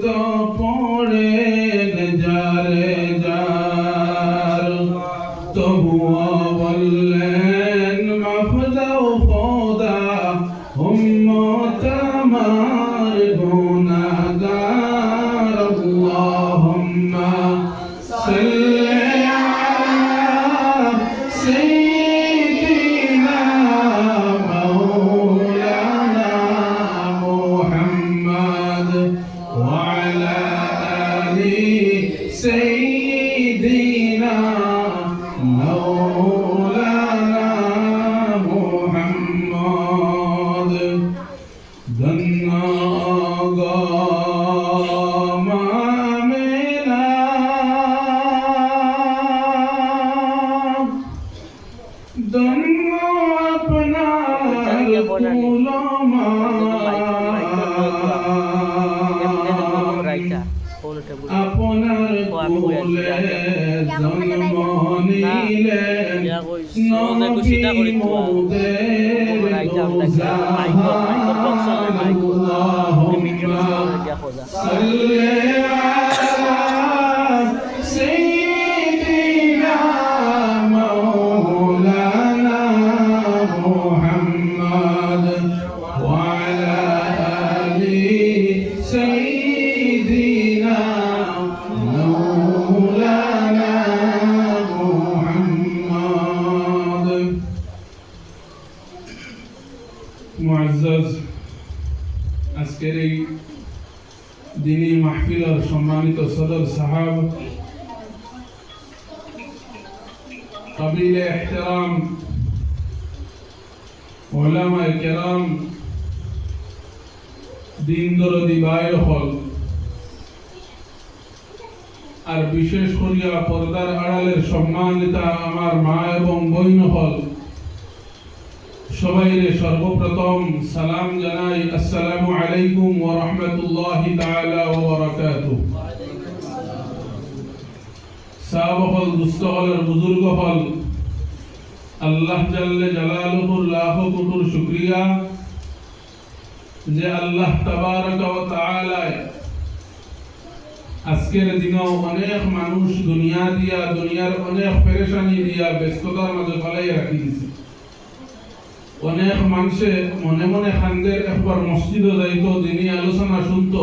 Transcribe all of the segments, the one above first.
তো পড়ে যারে যার তবুও বললেন মাফ দাও খোদা উম্মত আমার গুনাহগার আল্লাহুম্মা সাল্লি আলা সাইয়্যিদিনা মাওলানা মুহাম্মদ ওয়া আলা আলি সাইয়্যিদিনা মাওলানা মুহাম্মদ দন্না আপনার কোলে জন্ম নিলেন নবী মোদের দোজাহান আল্লাহুম্মা সাল্লি আলা সাইয়্যিদিনা মাওলানা মুহাম্মদ ওয়া আলা আলি সাইয়্যিদিনা মাওলানা মুহাম্মদ। মুআজ্জাজ আজকের এই দিনী মাহফিলের সম্মানিত সদর সাহাব, কাবিলে ইহতিরাম, উলামায়ে কেরাম, দিন দরদি ভাই হল, আর বিশেষ করিয়া পর্দার আড়ালের সম্মানিতা আমার মা এবং বোন হল, সবাইরে সর্বপ্রথম সালাম জানাই, আসসালামু আলাইকুম ওয়া রাহমাতুল্লাহি তাআলা ওয়া বারাকাতুহু। সাহাবা হল, দুস্থ হল, বুজুর্গ হল, আল্লাহ জাল্লে জালালুহুর লাখ কোটি শুকরিয়া যে আল্লাহ তাবারক ওয়া তাআলা আজকের দিনেও অনেক মানুষ দুনিয়ার অনেক পেরেশানি দিয়া ব্যস্ততার মাঝে ফেলাই রাখি দিছে। অনেক মানুষে মনে মনে খান্দের একবার মসজিদে যাইতো, দিনী আলোচনা শুনতো,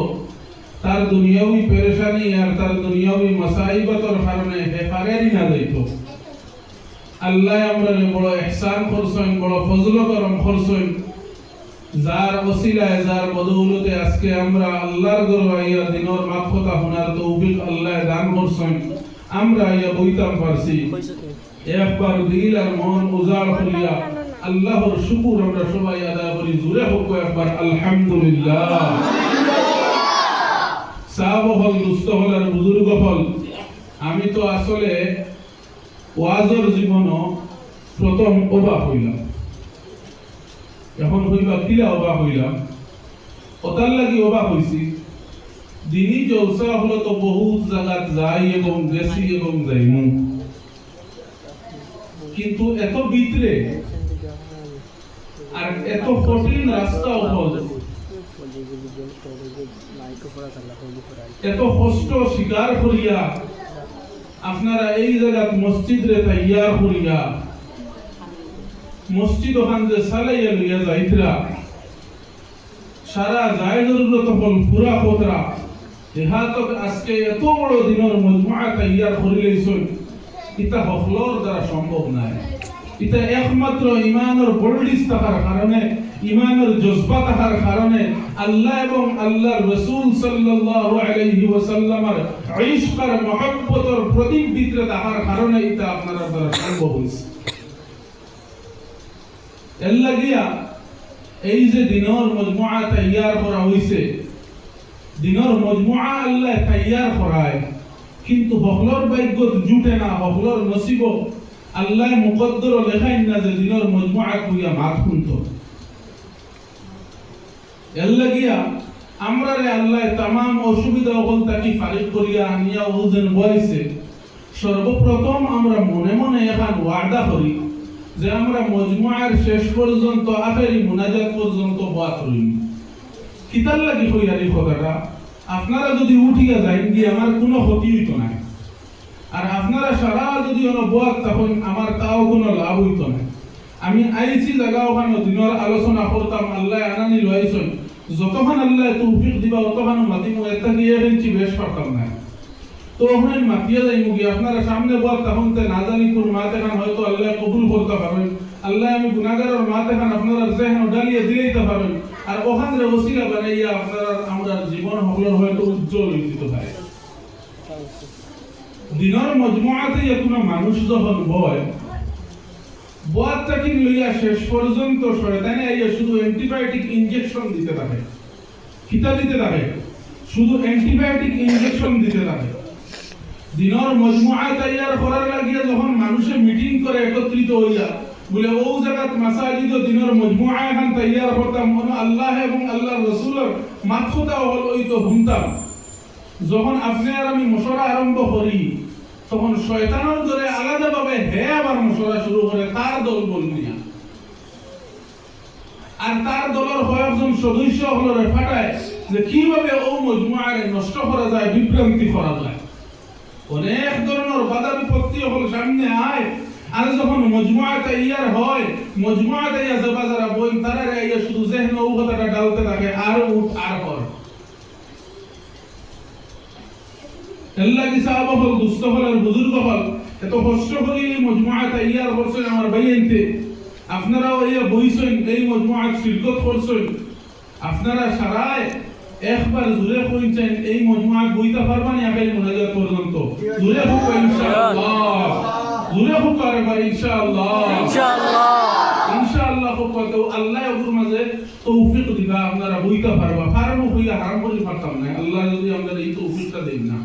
তার দুনিয়াবি পেরেশানি আর তার দুনিয়াবি মাসাইবাতর কারণে হেফারেরই না যাইতো। আল্লাহ আমরা বড় ইহসান করছেন, বড় ফজল করম করছেন, যার ওসিলায় যার বদৌলতে আজকে আমরা আল্লাহর দরবারে দিনের মাফতা শোনার তৌফিক আল্লাহ দান করছেন। আমরা ইয়া বইতাম পারছি, একবার দিল আর মন উজাড় করিয়া আল্লাহর শুকর আমরা সবাই আদায় করি। জুড়ে হোক একবার আলহামদুলিল্লাহ। সাহাবা হল, দুস্থ হল আর বুজুর্গ হল, আমি তো আসলে ওয়াজের জীবনও প্রথম অবাক হইলাম। এখন হইবা কিলা অবাক হইলাম, ওটার লাগি অবাক হইছি, দিনী জলসা হলো তো বহুত জায়গা যাই এবং গেছি এবং যাইমু, কিন্তু এত ভিতরে আর এত কঠিন রাস্তাও হল, এত কষ্ট স্বীকার করিয়া আপনারা এই জায়গাত মসজিদ রে তৈয়ার করিয়া মসজিদ ওখান যে সালাইয়া লইয়া যাইতরা, সারা যায় জরুরত হল পুরা খোতরা দেহাতক আজকে এত বড় দিনের মজমুআ তৈয়ার করে লইছেন, এটা হকলর দ্বারা সম্ভব নাই। এটা একমাত্র ইমানের বল্ডিস থাকার কারণে, ইমানের জজবা থাকার কারণে, আল্লাহ এবং আল্লাহর রাসূল সাল্লাল্লাহু আলাইহি ওয়াসাল্লামের ইশক আর মহব্বতের প্রতীক ভিতরে থাকার কারণে এটা আপনারা দ্বারা সম্ভব হইছে। এর লাগিয়া এই যে দিনের মজমুআ তৈয়ার করা হইছে, দিনের মজমুআ আল্লাহ তৈয়ার করায়, কিন্তু হকলর ভাগ্যত জুটে না, হকলর নসিব আল্লাহ মুকদ্দর লেখাই না যে দিনের মজমুআ কইয়া মাত শুনত। এর লাগিয়া আমরা রে আল্লাহ তামাম অসুবিধা হল তাকে ফারিক করিয়া আনিয়া ওজেন বইছে। সর্বপ্রথম আমরা মনে মনে এখন ওয়াদা করি যে আমরা মজমুআর শেষ পর্যন্ত আখেরি মুনাজাত পর্যন্ত বাত রইব। কিতার লাগি কইয়ারি কথাটা, আপনারা যদি উঠিয়া যাই দিয়ে আমার কোনো ক্ষতি হইতো না, আর আপনারা সারা যদি অনুবাদ তখন আমার তাও কোনো লাভ হইতো না। আমি আইছি জায়গা ওখানে দিনের আলোচনা করতাম, আল্লাহ আনানি লইছেন, যতক্ষণ আল্লাহ তৌফিক দিবা অতক্ষণ মাতিমু, এটা দিয়ে গেছি বেশ পারতাম না। তো ওখানে মাতিয়া যাই মুগি আপনারা সামনে বল তখন তে না জানি কোন মাতে খান হয়তো আল্লাহ কবুল করতে পারবেন, আল্লাহ আমি গুনাহগারের মাতে খান আপনারা জেহন ডালিয়ে দিলেইতে পারবেন, আর ওখানে ওসিলা বানাইয়া আপনারা আমরা জীবন হকলের হয়তো উজ্জ্বল হইতে পারে। দিনের মজমুআতে কোনো মানুষ যখন বয় বয়াতটাকে লইয়া শেষ পর্যন্ত শয়তানে আইয়া শুধু অ্যান্টিবায়োটিক ইনজেকশন দিতে থাকে, খিতা দিতে থাকে, শুধু অ্যান্টিবায়োটিক ইনজেকশন দিতে থাকে। দিনের মজমুআ তৈয়ার করার লাগিয়া যখন মানুষে মিটিং করে একত্রিত হইয়া বলে ও জায়গাত মাসাজিদ দিনের মজমুআ এখন তৈয়ার করতাম, মনে আল্লাহ এবং আল্লাহর রাসূলের মাকসুদা হল ওই তো শুনতাম। যখন আপনি আর আমি মশরা আরম্ভ করি তখন শয়তানের ধরে আলাদাভাবে হে আবার মশরা শুরু করে তার দল বল নিয়া, আর তার দলের কয়েকজন সদস্য হলরে ফাটায় যে কিভাবে ও মজমুআরে নষ্ট করা যায়, বিভ্রান্তি করা যায়। অনেক ধরনের বাধা বিপত্তি হল সামনে আয়, আর যখন মজমুআ তৈয়ার হয়, মজমুআ তৈয়ার যাবা যারা বই তারা আইয়া শুধু জেহনে ও কথাটা ডালতে থাকে আর উঠ আর কর। আল্লাহ কি সাহাবা হল, দুস্থ হল আর বুজুর্গ হল, এত কষ্ট করে এই মজমুআ তৈয়ার করছেন আমার ভাইয়েনতে, আপনারাও এই বইছেন, এই মজমুআ শিরকত করছেন, আপনারা সারায় একবার জুড়ে কইছেন এই মজমুআ বইতে পারবানি আগামী মুনাজাত পর্যন্ত। জুড়ে হোক ইনশাআল্লাহ, জুড়ে হোক আরেকবার ইনশাআল্লাহ, ইনশাআল্লাহ, ইনশাআল্লাহ হোক। তো আল্লাহ ওর মাঝে তৌফিক দিবা, আপনারা বইতে পারবা। ফারমু হইয়া হারাম করে পারতাম না, আল্লাহ যদি আমাদের এই তৌফিকটা দেন না।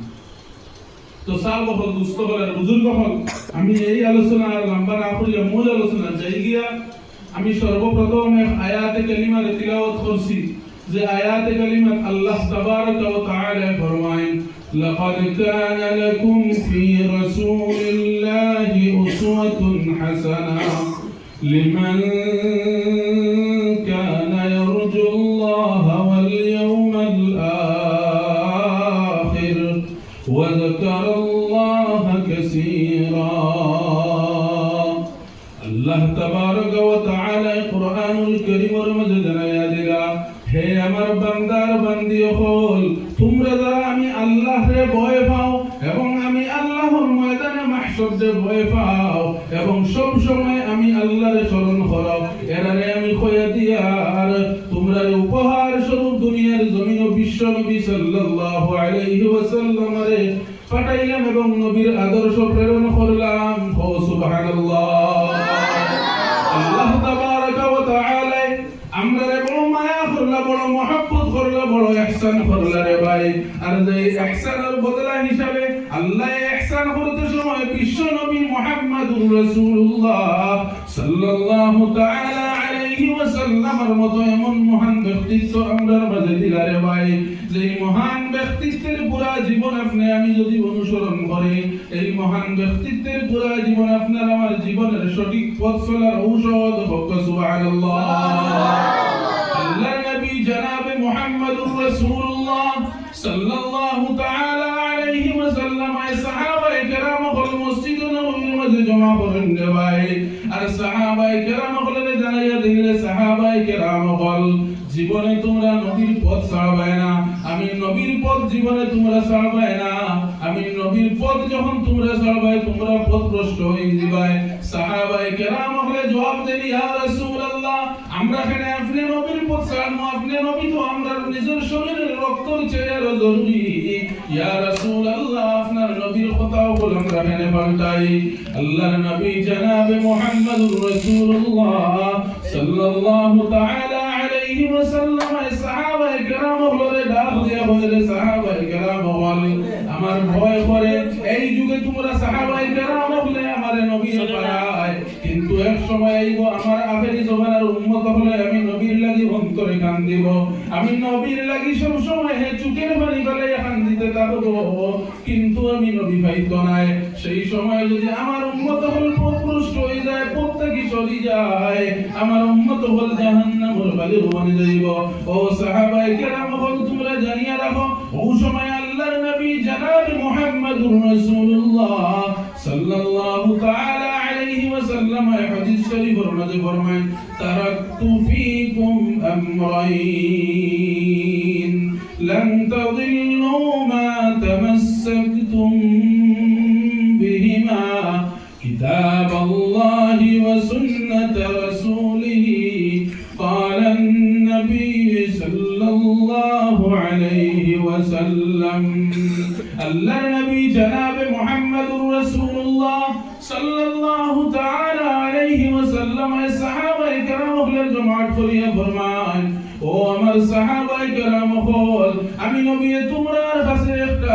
তো সাহাবা হল, দুস্থ হল আর বুজুর্গ হল, আমি এই আলোচনা লম্বা না করিয়া মূল আলোচনা যাই গিয়া আমি সর্বপ্রথম এক আয়াতে কালিমার তিলাওয়াত করছি, যে আয়াতে কালিমাত আল্লাহ তাবারক ওয়া তাআলা ফরমায়েন লাকাদ কানা লাকুম ফি রাসূলিল্লাহি উসওয়াতুন হাসানাহ লিমান কানা ইয়ারজুল্লাহা ওয়াল ইয়াওমাল আখির ওয়া যাকারাল্লাহা কাসীরা। আল্লাহ তাবারক ওয়া তাআলা কুরআনুল কারীমের মধ্যে জানায়া দিলা, হে আমার বান্দার বান্দি হল, তোমরা যারা আমি আল্লাহরে ভয় পাও এবং আমি আল্লাহর ময়দানে মাহশরে ভয় পাও এবং সব সময় আমি আল্লাহরে স্মরণ করো, এরারে আমি কইয়া দিয়া আর তোমরা উপহার স্বরূপ দুনিয়ার জমিন বিশ্ব নবী সাল্লাল্লাহু আলাইহি ওয়াসাল্লামরে পাঠাইলাম এবং নবীর আদর্শ প্রেরণ করলাম। ও সুবহানাল্লাহ। আল্লাহ তাবারক ওয়া তাআলা আমরারে বড় মায়া করলা, বড় মহব্বত করলা, বড় ইহসান করলা রে ভাই। আর যে ইহসানের বদলা হিসাবে আল্লাহ ইহসান করতে সময় বিশ্ব নবী মুহাম্মদুর রাসূলুল্লাহ সাল্লাল্লাহু তাআলা আলাইহি ওয়াসাল্লামের মতো এমন মহান ব্যক্তিত্ব আমরার মাঝে দিলা রে ভাই, যে মহান ব্যক্তিত্বের পুরা জীবন আপনি আমি যদি অনুসরণ করি, এই মহান ব্যক্তিত্বের পুরা জীবন আপনার আমার জীবনের সঠিক পথ চলার ঔষধ হোক। সুবহানাল্লাহ। আল্লাহর নবী জনাবে মুহাম্মদুর রাসূলুল্লাহ সাল্লাল্লাহু তাআলা আলাইহি ওয়াসাল্লাম এই সাহাবায়ে কেরাম হল মসজিদ নববীর মধ্যে জমা করেন রে ভাই। আর সাহাবায়ে কেরাম হলে জানাইয়া দিলে, সাহাবায়ে কেরাম হল জীবনে তোমরা নবীর পথ ছাড়বে না, আমি নবীর পথ জীবনে তোমরা ছাড়বে না, আমি নবীর পথ যখন তোমরা ছাড়বে তোমরা পথভ্রষ্ট হয়ে যাবে। সাহাবায়ে কেরাম হলে জবাব দেন, ইয়া রাসূলুল্লাহ, আমরা কেন আপনি নবীর পথ ছাড়বো? আপনি নবী তো আমরা নিজের শরীরের রক্তের চেয়ে আরো জরুরি। ইয়া রাসূলুল্লাহ, আপনার নবীর কথাও বল আমরা কেন পাল্টাই? আল্লাহর নবী জনাবে মুহাম্মদুর রাসূলুল্লাহ সাল্লাল্লাহু তাআলা আলাইহি ওয়াসাল্লাম সাহাবায়ে কেরাম বলে ডাক দিয়া বলে, সাহাবায়ে কেরাম বলে আমার ভয় করে এই যুগে তোমরা সাহাবায়ে কেরাম বলে আমার নবী পায়, কিন্তু এক সময় আইব আমার আখেরি জমানার উম্মত হলে আমি নবীর লাগি অন্তরে কান্দিব, আমি নবীর লাগি সব সময় হে চুকের পানি ফেলে কান্দিতে থাকবো, কিন্তু আমি নবী পাইতো নাই। সেই সময় যদি আমার উম্মত হল পথভ্রষ্ট হয়ে যায়, পথ থেকে চলে যায়, আমার উম্মত হল জাহান্নামের বালি বনে যাইব। ও সাহাবায়ে কেরাম হল তোমরা জানিয়া রাখো, ও ও সময় আল্লাহর নবী জনাব মুহাম্মদুর রাসূলুল্লাহ সাল্লাল্লাহু তাআলা আলাইহি ওয়াসাল্লাম হাদিস শরীফের মধ্যে ফরমান তারাকতু ফীকুম আমরাইন লান তাদিল্লু মা তামাসসাকতুম বিহিমা কিতাবাল্লাহি ওয়া সুন্নাত রাসূলিহি قال النبي صلى الله عليه وسلم الله النبي جناب محمد رسول الله صلى الله تعالى عليه وسلم الصحابه کرام اهل جماعت করিয়া ফরমান ও আমার সাহাবায়ে کرام হল আমি নবী তোমার কাছে একটা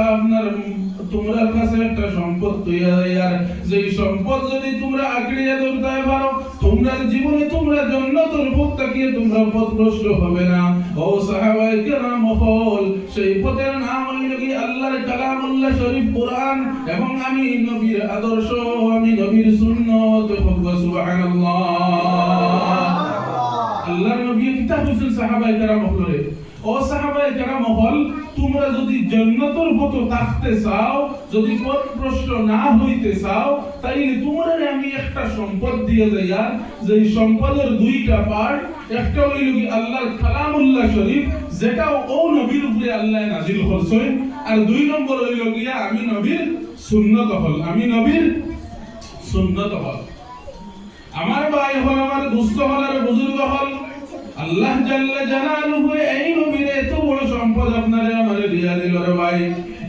তোমার কাছে একটা সম্পদ তৈয়ার যে সম্পদ যদি তোমরা আঁকড়িয়ে ধরতে পারো তোমরা জীবনে তোমরা জান্নাতের পথ তাকিয়ে তোমরা পথভ্রষ্ট হবে না ও সাহাবায়ে কেরাম হল সেই পথের নাম হইল কি আল্লাহর কালামুল্লাহ শরীফ কোরআন এবং আমি নবীর আদর্শ আমি নবীর সুন্নাত সুবহানাল্লাহ আল্লাহর নবী কিতাব হইছেন সাহাবায়ে কেরাম হলরে ও সাহাবায়ে কেরাম হল তোমরা যদি জান্নাতের পথ থাকতে চাও যদি পথভ্রষ্ট না হইতে চাও তাইলে তোমাদের আমি একটা সম্পদ দিয়ে যাইয়া যে সম্পদের দুইটা পার্ট একটা হইল কি আল্লাহর কালামুল্লাহ শরীফ যেটা ও নবীর উপরে আল্লাহ নাযিল করছেন আর দুই নম্বর হইল কি আমি নবীর সুন্নাত হল আমি নবীর সুন্নাত হল আমার ভাই হল আমার দোস্ত হল আর বুজুর্গ হল আল্লাহ জাল্লা জালালুহু এই নবীর এত বড় সম্পদ আপনারে আমারে দিয়া দিল রে ভাই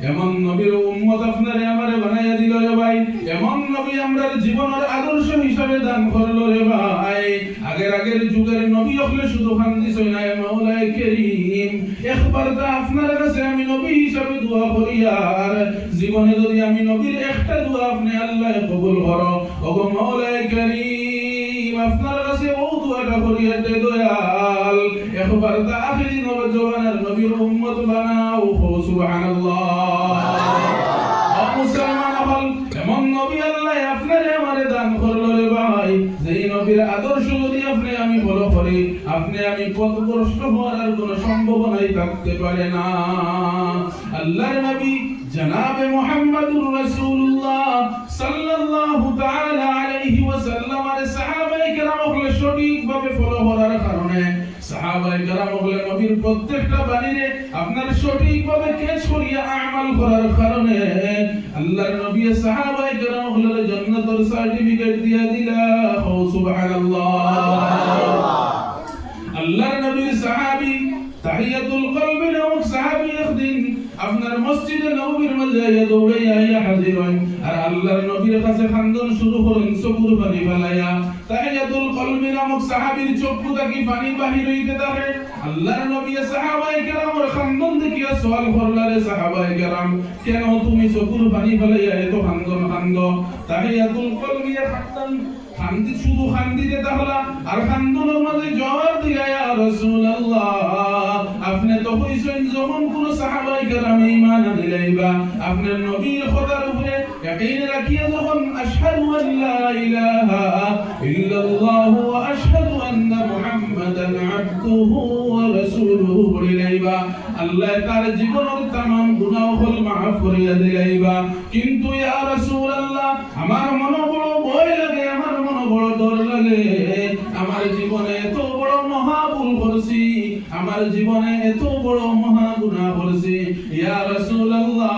এমন নবীর উম্মত আপনারে আমারে বানাইয়া দিল রে ভাই এমন নবী আমরার জীবনের আদর্শ হিসাবে দান করলো রে ভাই আগের যুগের নবী হলে শুধু হাদিস না মাওলায়ে কারীম একবার তা আপনার কাছে আমি নবী হিসাবে দোয়া করি আর জীবনে যদি আমি নবীর একটা দোয়া আপনি আল্লাহ কবুল করো ওগো মাওলায়ে কারীম আপনার কাছে ও দোয়াটা করিয়া দে দয়াল একবার তা আখিরি নবজওয়ানের নবীর উম্মত বানাও সুবহানাল্লাহ মুসলমান হল এমন নবী আল্লাহ আপনারে আমারে দান করলো রে ভাই যেই নবীর আদর্শ যদি আপনি আমি ফলো করি আপনি আমি পথভ্রষ্ট হওয়ার আর কোনো সম্ভাবনাই থাকতে পারে না আল্লাহর নবী জনাবে মুহাম্মদুর রাসূলুল্লাহ সাল্লাল্লাহু তাআলা আলাইহি ওয়াসাল্লাম আর সাহাবায়ে কেরাম হলে সঠিকভাবে ফলো করার কারণে সাহাবায়ে কেরাম হলে নবীর প্রত্যেকটা বাণীরে আপনার সঠিকভাবে ক্যাচ করিয়া আমল করার কারণে আল্লাহর নবী সাহাবায়ে কেরাম হলে জান্নাতের সার্টিফিকেট দিয়া দিলা ও সুবহানাল্লাহ আল্লাহর নবীর সাহাবী তাহিয়াতুল কলবি নামক সাহাবী একদিন আপনার মসজিদে নববীর মধ্যে দৌড়াইয়া হাজির হন আর আল্লাহর নবীর কাছে খান্দন শুরু করেন চোখের পানি ফেলাইয়া তাহিয়াতুল কলবি নামক সাহাবীর চক্ষু থেকে পানি বাহির হইতে থাকে আল্লাহর নবী সাহাবায়ে কেরামের খান্দন দেখিয়া সওয়াল করলেন সাহাবায়ে কেরাম কেন তুমি চোখের পানি ফেলাইয়া এত খান্দন কান্দো তাহিয়াতুল কলবি খান্দন খান্দি শুধু খান্দিতে তাহলা আর খান্দনের মাঝে জবাব দিয়া ইয়া রাসূলুল্লাহ আপনি তো কইছেন যখন কোন সাহাবায়ে কেরাম ঈমান আনলাইবা আপনার নবীর খোদার উপরে ইয়াকিন রাখিয়া যখন আশহাদু আন লা ইলাহা ইল্লাল্লাহ ওয়া আশহাদু আন্না মুহাম্মাদান আবদুহু ওয়া রাসূলুহু বলিলাইবা আল্লাহ তার জীবনের तमाम গুনাহ হল maaf করিয়া দিলাইবা কিন্তু ইয়া রাসূলুল্লাহ আমার মনে বড় ভয় লাগে আমার মনে বড় ডর লাগে আমার জীবনে এত বড় মহা ভুল করছি আমার জীবনে এত বড় মহা গুনাহ করছি ইয়া রাসূলুল্লাহ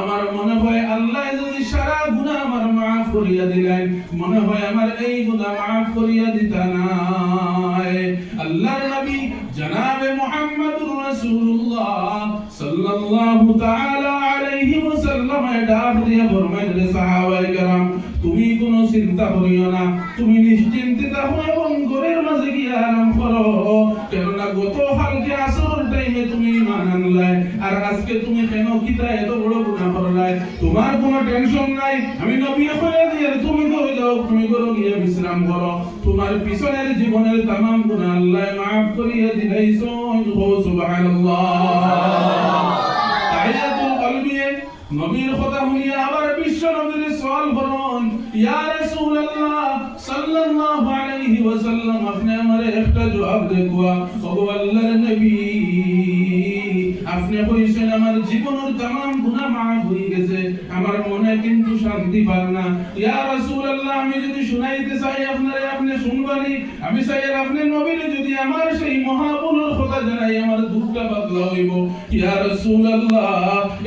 আমার মনে হয় আল্লাহ যদি সারা গুনাহ আমার maaf করিয়া দিলেন মনে হয় আমার এই গুনাহ maaf করিয়া দিতা না আল্লাহর নবী জনাবে মুহাম্মদুর রাসূলুল্লাহ সাল্লাল্লাহু তাআলা আলাইহি ওয়াসাল্লাম ডাক দিয়া ফরমাইলেন সাহাবায়ে কেরাম তুমি কোনো চিন্তা করিও না তুমি নিশ্চিন্তে থাকো এবং ঘরের মাঝে গিয়ে আরাম করো কেননা গত কালকে আসর টাইমে তুমি ঈমান আনলাই আর আজকে তুমি কেন কিতা এত বড় গুনাহ করলাই তোমার কোনো টেনশন নাই আমি নবী কইয়া দিয়ে তুমি করে যাও তুমি করো গিয়ে বিশ্রাম করো তোমার পিছনের জীবনের तमाम গুনাহ আল্লাহ maaf করিয়া দিলাইছো সুবহানাল্লাহ তাহিয়াতুল কলবি নবীর কথা শুনিয়া আবার বিশ্ব নবীর সওয়াল করুন ইয়া রাসূলুল্লাহ সাল্লাল্লাহু আলাইহি ওয়াসাল্লাম আপনি আমারে একটা জবাব দেওয়া ও আল্লাহর নবী আপনি কইছেন আমার জীবনের तमाम গুনাহ মাফ হয়ে গেছে, আমার মনে কিন্তু শান্তি পায় না। ইয়া রাসূলুল্লাহ, আমি যদি শুনাইতে চাই আপনারে, আপনি শুনবানি। আমি চাই আপনি নবীরে যদি আমার সেই মহাপুরুষ কথা জানাই, আমার দুঃখটা বদলা হইব। ইয়া রাসূলুল্লাহ,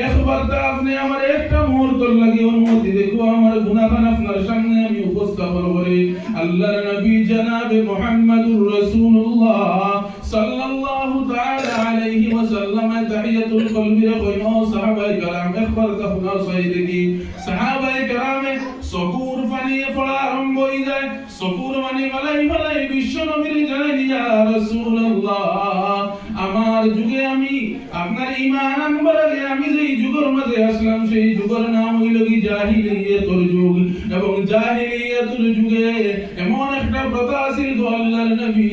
একবার তা আপনি আমার একটা মুহূর্ত লাগি অনুমতি দেখো, আমার গুনাহগান আপনার সামনে আমি উপস্থাপন করি। আল্লাহর নবী জনাবে মুহাম্মদুর রাসূলুল্লাহ সাল্লাল্লাহু তাআলা আলাইহি ওয়াসাল্লাম তাহিয়াতুল কলবি কইনো সাহাবায়ে کرام একবার তখন সাইদে কি সাহাবায়ে کرام সকুর পানি পড়া আরম্ভ হয়ে যায়, সকুর পানি গলাই বিশ্ব নবীর জানাই, ইয়া রাসূলুল্লাহ, আমার যুগে আমি আপনার ঈমান আনবার আগে আমি যেই যুগের মাঝে আসলাম সেই যুগের নাম হইল কি জাহিলিয়াতুল যুগ। এবং জাহিলিয়াতুল যুগে এমন একটা প্রথা ছিল গো আল্লাহর নবী,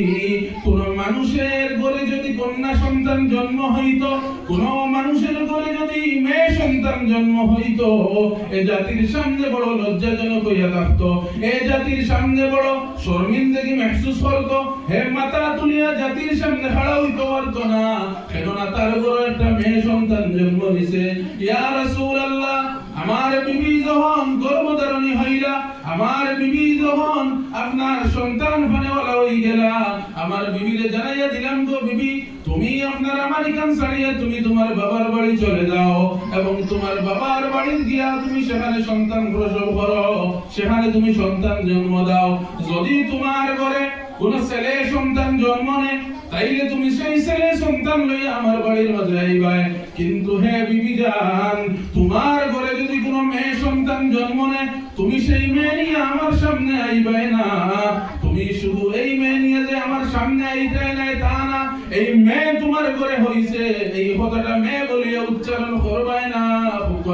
কোন মানুষের ঘরে যদি কন্যা সন্তান জন্ম হইত, কোন মানুষের ঘরে যদি মেয়ে সন্তান জন্ম হইত, এ জাতির সামনে বড় লজ্জাজনক হইয়া থাকতো, এ জাতির সামনে বড় শর্মিন্দগি महसूस করতো। হে মাথা তুলিয়া জাতির সামনে খাড়া হইতে পারতো না, কেননা তার ঘরে একটা মেয়ে সন্তান জন্ম নিছে। ইয়া রাসূলুল্লাহ, আমার বিবি যখন গর্ভধারণী হইলা, আমার বিবি যখন আপনার সন্তান ফানেওয়ালা হই গেলা, আমার বিবিরে জানাইয়া দিলাম, গো বিবি, তুমি আপনার আমার এখান ছাড়িয়ে তুমি তোমার বাবার বাড়ি চলে যাও এবং তোমার বাবার বাড়ি গিয়া তুমি সেখানে সন্তান প্রসব করো, সেখানে তুমি সন্তান জন্ম দাও। যদি তোমার ঘরে কোন ছেলে সন্তান জন্ম নেয়, তাইলে তুমি সেই ছেলে সন্তান লইয়া আমার বাড়ির মাঝে আইবাই। কিন্তু হে বিবি জান, তোমার ঘরে যদি কোন মেয়ে সন্তান জন্ম নেয়, তুমি সেই মেয়ে নিয়ে আমার সামনে আইবাই না। তুমি শুধু এই মেয়ে নিয়ে যে আমার সামনে আইতাই নাই তা না, এই মেয়ে তোমার ঘরে হইছে এই কথাটা মেয়ে বলিয়া উচ্চারণ করবাই না।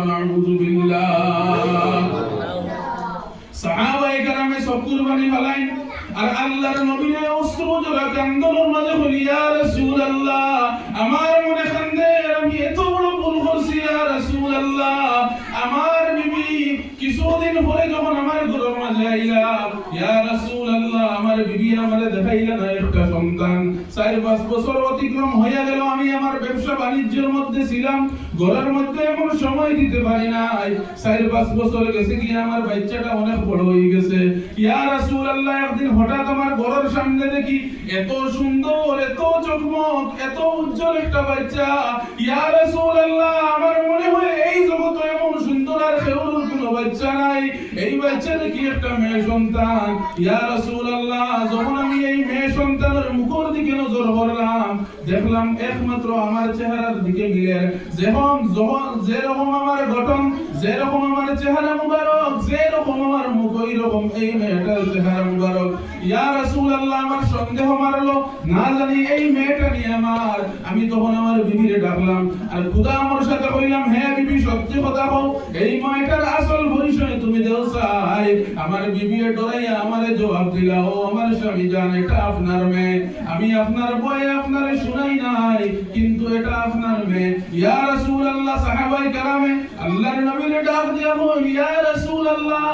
নাউযু বিল্লাহ। সাহাবায়ে কেরামে সব কুরবানি ফলাইন, আর আল্লাহর নবীরে অশ্রু জোড়া কান্দনের মাঝে বলি, ইয়া রাসূলুল্লাহ, আমার মনে কান্দে আমি এত বড় ভুল করছি। ইয়া রাসূলুল্লাহ, আমার বিবি কিছুদিন পরে যখন আমার ঘরের মাঝে আইলা, ইয়া রাসূলুল্লাহ, আমার বিবি আমারে দেখাইলা না একটা সন্তান। 4-5 বছর অতিক্রম হইয়া গেল, আমি আমার ব্যবসা বাণিজ্যের মধ্যে ছিলাম, ঘরের মধ্যে এমন সময় দিতে পারি নাই। 4-5 বছর গেছে কি আমার বাচ্চাটা অনেক বড় হয়ে গেছে। ইয়া রাসূলুল্লাহ, একদিন হঠাৎ আমার ঘরের সামনে দেখি এত সুন্দর, এত চকমক, এত উজ্জ্বল একটা বাচ্চা। ইয়া রাসূলুল্লাহ, আমার মনে হয় এই জগতে এমন সুন্দর আর কেউর কোনো বাচ্চা নাই। এই বাচ্চা দেখি একটা মেয়ে সন্তান। ইয়া রাসূলুল্লাহ, যখন আমি এই মেয়ে সন্তানের মুখের দিকে নজর করলাম, দেখলাম একমাত্র আমার চেহারার দিকে মিলে, যেরকম আমার গঠন, যেরকম আমার চেহারা মুবারক, যেরকম আমার মুখ, ওই রকম এই মেয়েটার চেহারা মুবারক। ইয়া রাসূলুল্লাহ, আমার সন্দেহ মারলো, না জানি এই মেয়েটা নিয়ে আমার। আমি তখন আমার বিবিরে ডাকলাম আর খুদা আমার সাথে কইলাম, হে বিবি, সত্যি কথা কও, এই মেয়েটার আসল পরিচয় তুমি দেও চাই। আমার বিবি ডরাইয়া আমারে জবাব দিলা, ও আমার স্বামী জান, এটা আপনার মেয়ে, আমি আপনার বয়ে আপনারে শুনাই নাই, কিন্তু এটা আপনার মেয়ে। ইয়া রাসূলুল্লাহ, সাহাবায়ে কেরামে আল্লাহর নবীরে ডাক দিয়া বল, ইয়া রাসূলুল্লাহ,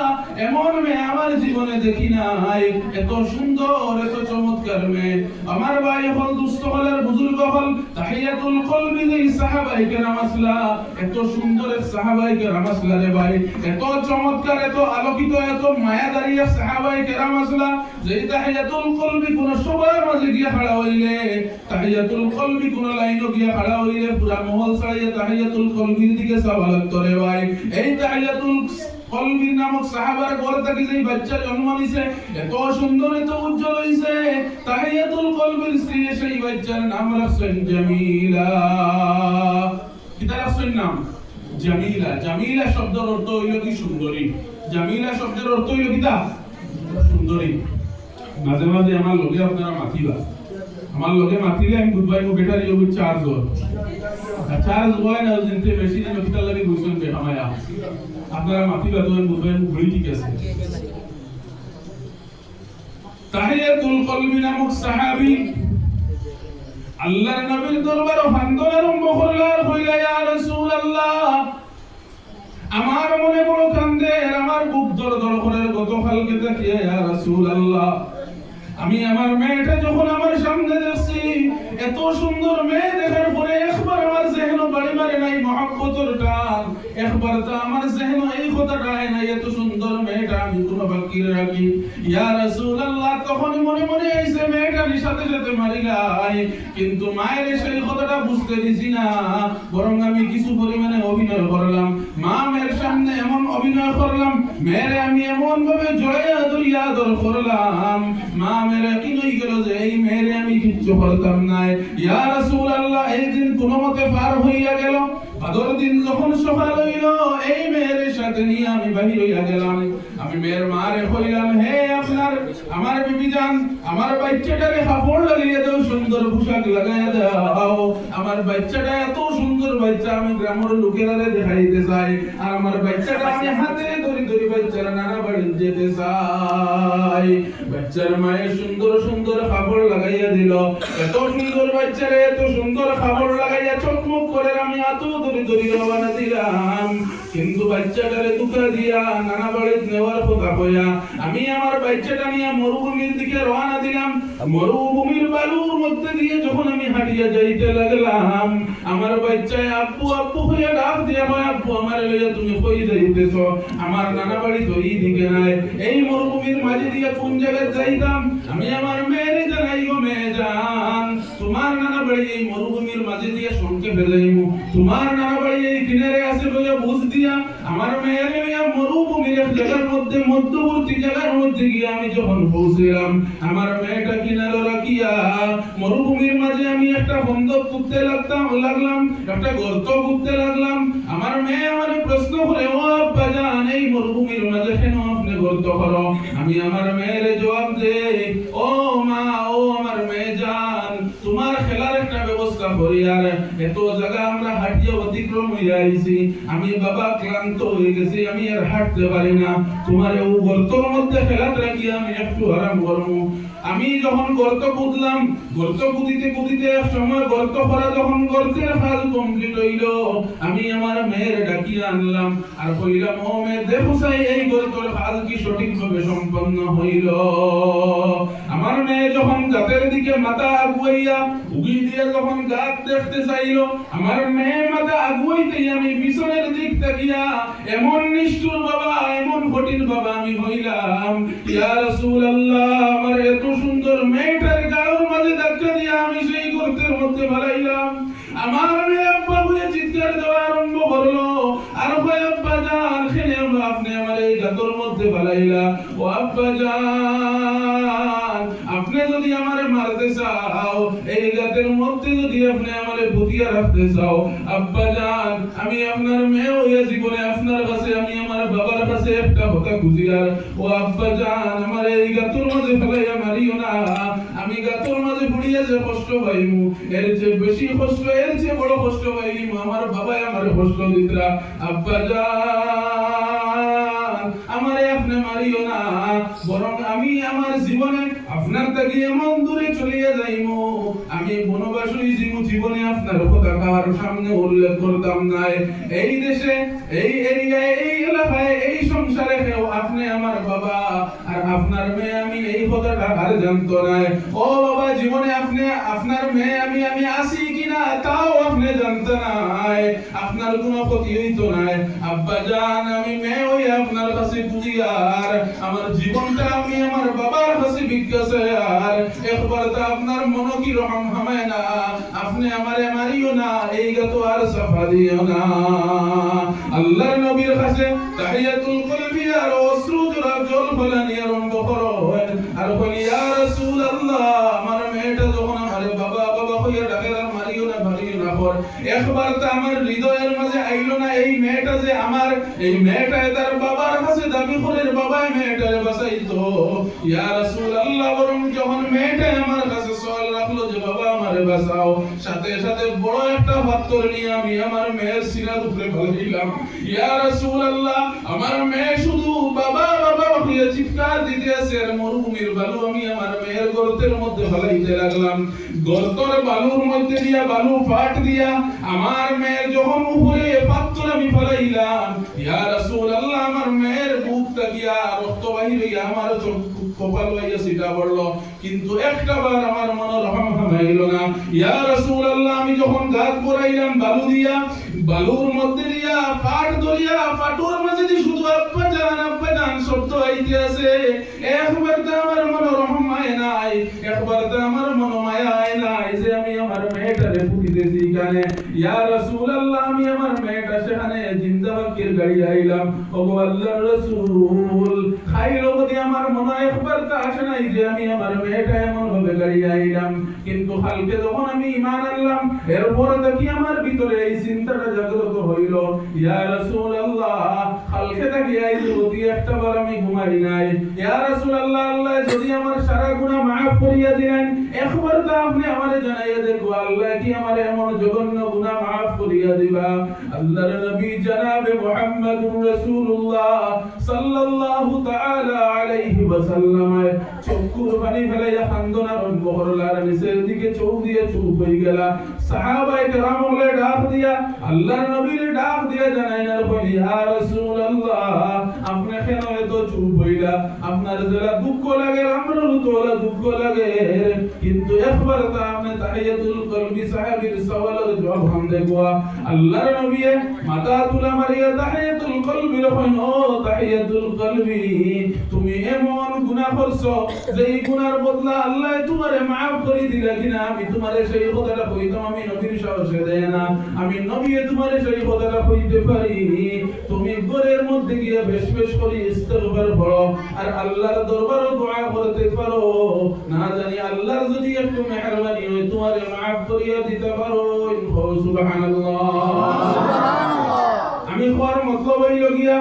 এমন মেয়ে আমার জীবনে দেখি নাই, এত সুন্দর, এত চমৎকার মেয়ে। আমার ভাই হল, দুস্থ হলের বুজুর্গ হল, তাহিয়াতুল কলবি যেই সাহাবায়ে কেরাম আসলা, এত সুন্দর এক সাহাবায়ে কেরাম আসলা রে ভাই, এত চমৎকার, এত আলোকিত, এত মায়াদারী এক সাহাবায়ে কেরাম আসলা, যেই তাহিয়াতুল কলবি কোন সবার মাঝে গিয়া খাড়া হইলে, তাহিয়াতুল কলবি কোন লাইনও গিয়া খাড়া হইলে পুরা মহল ছাড়িয়ে তাহিয়াতুল কলবির দিকে চাওয়া লাগতো রে ভাই। এই তাহিয়াতুল কলবির নামক সাহাবার ঘর থেকে যেই বাচ্চা জন্ম নিছে, এত সুন্দর, এত উজ্জ্বল হইছে, তাহিয়াতুল কলবির স্ত্রী সেই বাচ্চার নাম রাখছেন জামিলা। কি তার রাখছেন নাম? জামিলা। জামিলা শব্দের অর্থ হইল কি? সুন্দরী। জামিলা শব্দের অর্থ হইল কি? তা সুন্দরী। মাঝে মাঝে আমার লগে আপনারা মাতিবা, আমার লগে মাতিলে আমি বুঝবাই মো বেটার ইউ চার্জ হয়, চার্জ হয় না, জিনতে বেশি দিন হসপিটাল লাগি বুঝছেন বেহামায়া, আপনারা মাতিবা তো আমি বুঝবাই মো ঘড়ি ঠিক আছে। তাহিয়াতুল কলবি নামক সাহাবী আল্লাহর নবীর দরবারে ফান্দন আরম্ভ করলেন, কইলা, ইয়া রাসূলুল্লাহ, আমার মনে বড় কান্দে, আমার বুক দরদর করে, গতকালকে দেখিয়া, ইয়া রাসূলুল্লাহ, আমি আমার মেয়েটা যখন আমার সামনে দেখছি, এত সুন্দর মেয়ে দেখার পরে একবার আমার জেহেন বাড়ি মারে নাই মহব্বতর টান, একবার তো আমার জেহেন এই কথাটা আয় নাই এত সুন্দর মেয়েটা আমি কোনো বাকির রাখি। ইয়া রাসূলুল্লাহ তখন মনে মনে আইছে মেয়েটার সাথে সাথে মারি নাই, কিন্তু মায়ের সেই কথাটা বুঝতে দিছি না, বরং আমি কিছু পরিমাণে অভিনয় করলাম। মা মেয়ের সামনে এমন অভিনয় করলাম, মেয়েরে আমি এমন ভাবে জড়াইয়া ধরিয়া আদর করলাম, মা মেয়ের কি হয়ে গেল যে এই মেয়েরে আমি কিচ্ছু করতাম না। ইয়া রাসূলুল্লাহ এই দিন কোনো মতে পার হইয়া গেল। বাদর দিন যখন সকাল হইল, এই মেয়ের সাথে নিয়ে আমি বাহির হইয়া গেলাম। আমি মেয়ের মারে কইলাম, হে আপনার আমার বিবি জান, আমার বাচ্চাটারে কাপড় লাগিয়ে দাও, সুন্দর পোশাক লাগাইয়া দাও, আমার বাচ্চাটা এত সুন্দর বাচ্চা আমি গ্রামের লোকেরা দেখাইতে চাই, আর আমার বাচ্চাটা আমি হাতে ধরি ধরি বাচ্চারা নানা বাড়ি যেতে চাই। বাচ্চার মায়ের সুন্দর সুন্দর কাপড় লাগাইয়া দিল, এত সুন্দর বাচ্চারে এত সুন্দর কাপড় লাগাইয়া চকমক করে আমি এত ধরি ধরি রওনা দিলাম, কিন্তু বাচ্চাটারে দুঃখা দিয়া নানা বাড়ি নেওয়ার কথা কইয়া আমি আমার বাচ্চাটা নিয়ে মরুভূমির দিকে রওনা দিলাম। মরুভূমির বালুর মধ্যে দিয়ে যখন আমি হাঁটিয়া যাইতে লাগলাম, আমার বাচ্চায় আব্বু আব্বু হইয়া ডাক দিয়া কয়, আব্বু আমার লইয়া তুমি কই যাইতেছ? আমার নানা বাড়ি তো এই দিকে নাই, এই মরুভূমির মাঝে দিয়ে কোন জায়গায় যাইতাম? আমি আমার মেয়েরে জানাই, গো মেয়ে জান, তোমার নানা বাড়ি এই মরুভূমির মাঝে দিয়ে সংক্ষেপে যাইমু, তোমার নানা বাড়ি এই কিনারে আছে লইয়া বুঝ দিয়া আমার মেয়েরে লইয়া মরুভূমির এক জায়গার মধ্যে মধ্যবর্তী জায়গার মধ্যে গিয়ে আমি যখন পৌঁছলাম, আমার মেয়েটা কিনারে রাখিয়া মরুভূমির মাঝে আমি একটা খন্দক খুঁড়তে লাগলাম, একটা গর্ত খুঁড়তে লাগলাম। আমার মেয়ে আমারে প্রশ্ন করে, ও আব্বা জান, এই মরুভূমির মাঝে কেন আপনি গর্ত করো? আমি আমার মেয়ের জবাব দেই, ও মা, ও আমার মেয়ে জান, তোমার খেলার একটা ব্যবস্থা করি, আর এত জায়গা আমরা হাঁটিয়ে অতিক্রম হইয়া আইছি, আমি বাবা ক্লান্ত হয়ে গেছি, আমি আর হাঁটতে পারি না, তোমার ও গর্তর মধ্যে খেলাত রাখি আমি একটু আরাম করবো। আমি যখন গর্ত খুঁজলাম, গর্ত খুঁদিতে খুঁদিতে এক সময় গর্ত করা যখন গর্তের কাজ কমপ্লিট হইল, আমি আমার মেয়ের ডাকিয়ে আনলাম আর কইলাম, ও মেয়ে দেখো চাই এই গর্তের কাজ কি সঠিকভাবে সম্পন্ন হইল? আমার মেয়ে যখন গাতের দিকে মাথা আগুয়াইয়া উগি দিয়ে যখন গাত দেখতে চাইল, আমার মেয়ে মাথা আগুয়াইতেই আমি পিছনের দিক তাকিয়া এমন নিষ্ঠুর বাবা, এমন কঠিন বাবা আমি হইলাম, ইয়া রাসূলুল্লাহ, আমার এত সুন্দর মেয়েটার গায়ের মাঝে ধাক্কা দিয়া আমি সেই গর্তের মধ্যে ফেলাইলাম। আমার মেয়ে আব্বা বলে চিৎকার দেওয়া আরম্ভ করলো, আর কয়, আব্বা জান, খেলে আপনি আমার এই গাতর মধ্যে ফেলাইলা, ও আব্বা জান, আপনি যদি আমারে মারতে চাও, এই গাতের মধ্যে যদি আপনি আমারে ভুতিয়া রাখতে চাও, আব্বা জান, আমি আপনার মেয়ে হইয়া জীবনে আপনার কাছে, আমি আমার বাবার কাছে একটা কথা খুঁজি, আর ও আব্বা জান, আমার এই গাতর মাঝে ফেলাইয়া মারিও না, আমি গাতর মাঝে পড়িয়া যে কষ্ট পাইমু, এর চেয়ে বেশি কষ্ট, এর চেয়ে বড় কষ্ট পাইমু আমার বাবাই আমার কষ্ট দিতরা, আব্বা জান, আমারে আপনি মারিও না, বরং আমি আমার জীবনে আপনার থেকে এমন দূরে চলিয়ে যাইমু, আমি বনবাস হইছিমু, জীবনে আপনার কথা কার সামনে উল্লেখ করতাম না। এই দেশে, এই এরিয়ায়, এই এলাকায়, এই সংসারে কেউ আপনি আমার বাবা, আর আপনার মেয়ে আমি এই কথাটা আর জানতো না। ও বাবা, জীবনে আপনি আপনার মেয়ে আমি আসি কিনা তাও আপনি জানতেন না, আপনার কোনো ক্ষতি হইতো না। আব্বা জান, আমি মেয়ে হই আপনার কাছে বুঝি, আর আমার জীবনটা আমি আমার বাবার কাছে বিজ্ঞাসে, আর একবার তো আপনার মন কি রকম হামায় না, আপনি আমারে মারিও না, এই গাতো আর সাফা দিও না। আল্লাহর নবীর কাছে তাহিয়াতুল কলবি আর অশ্রু জোড়া জল ফলানি আরম্ভ করো, আর বলি, ইয়া রাসূলুল্লাহ, আমার মেয়েটা যখন আমারে বাবা বাবা হইয়া ডাকে, আর মারিও না, মারিও না কর, একবার তো আমার হৃদয়ের মাঝে আইলো না এই মেয়েটা যে আমার, এই মেয়েটা তার বাবার কাছে দাবি করে বাবাই মেয়েটারে বাঁচাইতো। ইয়া রাসূলুল্লাহ, বরং যখন মেয়েটা আমার কাছে সওয়াল রাখলো যে বাবা আমারে বাঁচাও, সাথে সাথে বড় একটা পাথর নিয়ে আমি আমার মেয়ের সিনার উপরে ফেলাইলাম। ইয়া রাসূলুল্লাহ, আমার মেয়ে শুধু বাবা বাবা বলে চিৎকার দিতে আছে, আর মরুভূমির বালু আমি আমার মেয়ের গর্তের মধ্যে ফেলাইতে লাগলাম। গর্তের বালুর মধ্যে দিয়া, বালু ফাট দিয়া আমার মেয়ের যখন উপরে পাথর আমি ফেলাইলাম, ইয়া রাসূলুল্লাহ, আমার মেয়ের বুক তাকিয়া রক্ত বাহির হইয়া আমার চোখ কপাল হইয়া সিটা পড়লো, কিন্তু একটা বার আমার মনে রহম হইল না। ইয়া রাসূলুল্লাহ, আমি যখন গাছ পরাইলাম বালু দিয়া, বালুর মধ্যে দিয়া কাঠ ধরিয়া ফাটুর মাঝে দিয়ে শুধু আব্বা জান শব্দ হইতে আছে, একবার তো আমার মনে রহম হয় নাই, একবার তো আমার মনে মায়া হয় নাই যে আমি আমার মেয়েটারে পুতিতেছি এখানে। ইয়া রাসূলুল্লাহ, আমি আমার মেয়েটা সেখানে জিন্দা বাকির গাড়ি আইলাম। ওগো আল্লাহর রাসূল, খাইলো বদি আমার মনে একবার তো আসে নাই যে আমি আমার মেয়েটা এমন ভাবে গাড়ি আইলাম, কিন্তু কালকে যখন আমি ঈমান আনলাম এরপরে দেখি আমার ভিতরে এই চিন্তাটা জাগ্রত হইল, ইয়া রাসূলুল্লাহ, কালকে থেকে আইলো বদি একটা বার আমি ঘুমাই নাই। ইয়া রাসূলুল্লাহ, আল্লাহ যদি আমার সারা গুনাহ মাফ করিয়া দিলেন, একবার তো আপনি আমারে জানাইয়া দেখো আল্লাহ কি আমার এমন জঘন্য গুনাহ মাফ করিয়া দিবা। আল্লাহর নবী জনাবে মুহাম্মদুর রাসূলুল্লাহ সাল্লাল্লাহু তাআলা আলাইহি ওয়াসাল্লাম চক্ষুর পানি ফেলাইয়া কান্দন আরম্ভ করলার, নিচের দিকে চোখ দিয়ে চুপ হয়ে গেলা। সাহাবায়ে কেরাম বলে ডাক দিয়া আল্লাহর নবীর ডাক দিয়া জানাইলেন, ইয়া রাসূলুল্লাহ, আপনি কেন এত চুপ হইলা? আপনার যারা দুঃখ লাগে আমরাও তো দুঃখ লাগে, কিন্তু একবার তো আপনি তাহিয়াতুল কলবি সাহাবীর সওয়ালের জবাব হাম দেখবা। আল্লাহর নবী মাথা তুলা মারিয়া তাহিয়াতুল কলবি রকম, ও তাহিয়াতুল কলবি, তুমি এমন গুনাহ করছো যেই গুনার বদলা আল্লাহ তোমারে maaf করে দিলা কিনা আমি তোমারে সেই কথাটা কইতাম, আমি নবীর সাহসে দেয় না, আমি নবী তোমারে সেই কথাটা কইতে পারি। তুমি ঘরের মধ্যে গিয়ে বেশ বেশ করে ইস্তিগফার করো আর আল্লাহর দরবারে দোয়া করতে পারো, না জানি আল্লাহ যদি একটু মেহেরবানি হয় তোমারে maaf করিয়া দিতে পারো। সুবহানাল্লাহ, আমি কোয়ার মতলব হইল গিয়া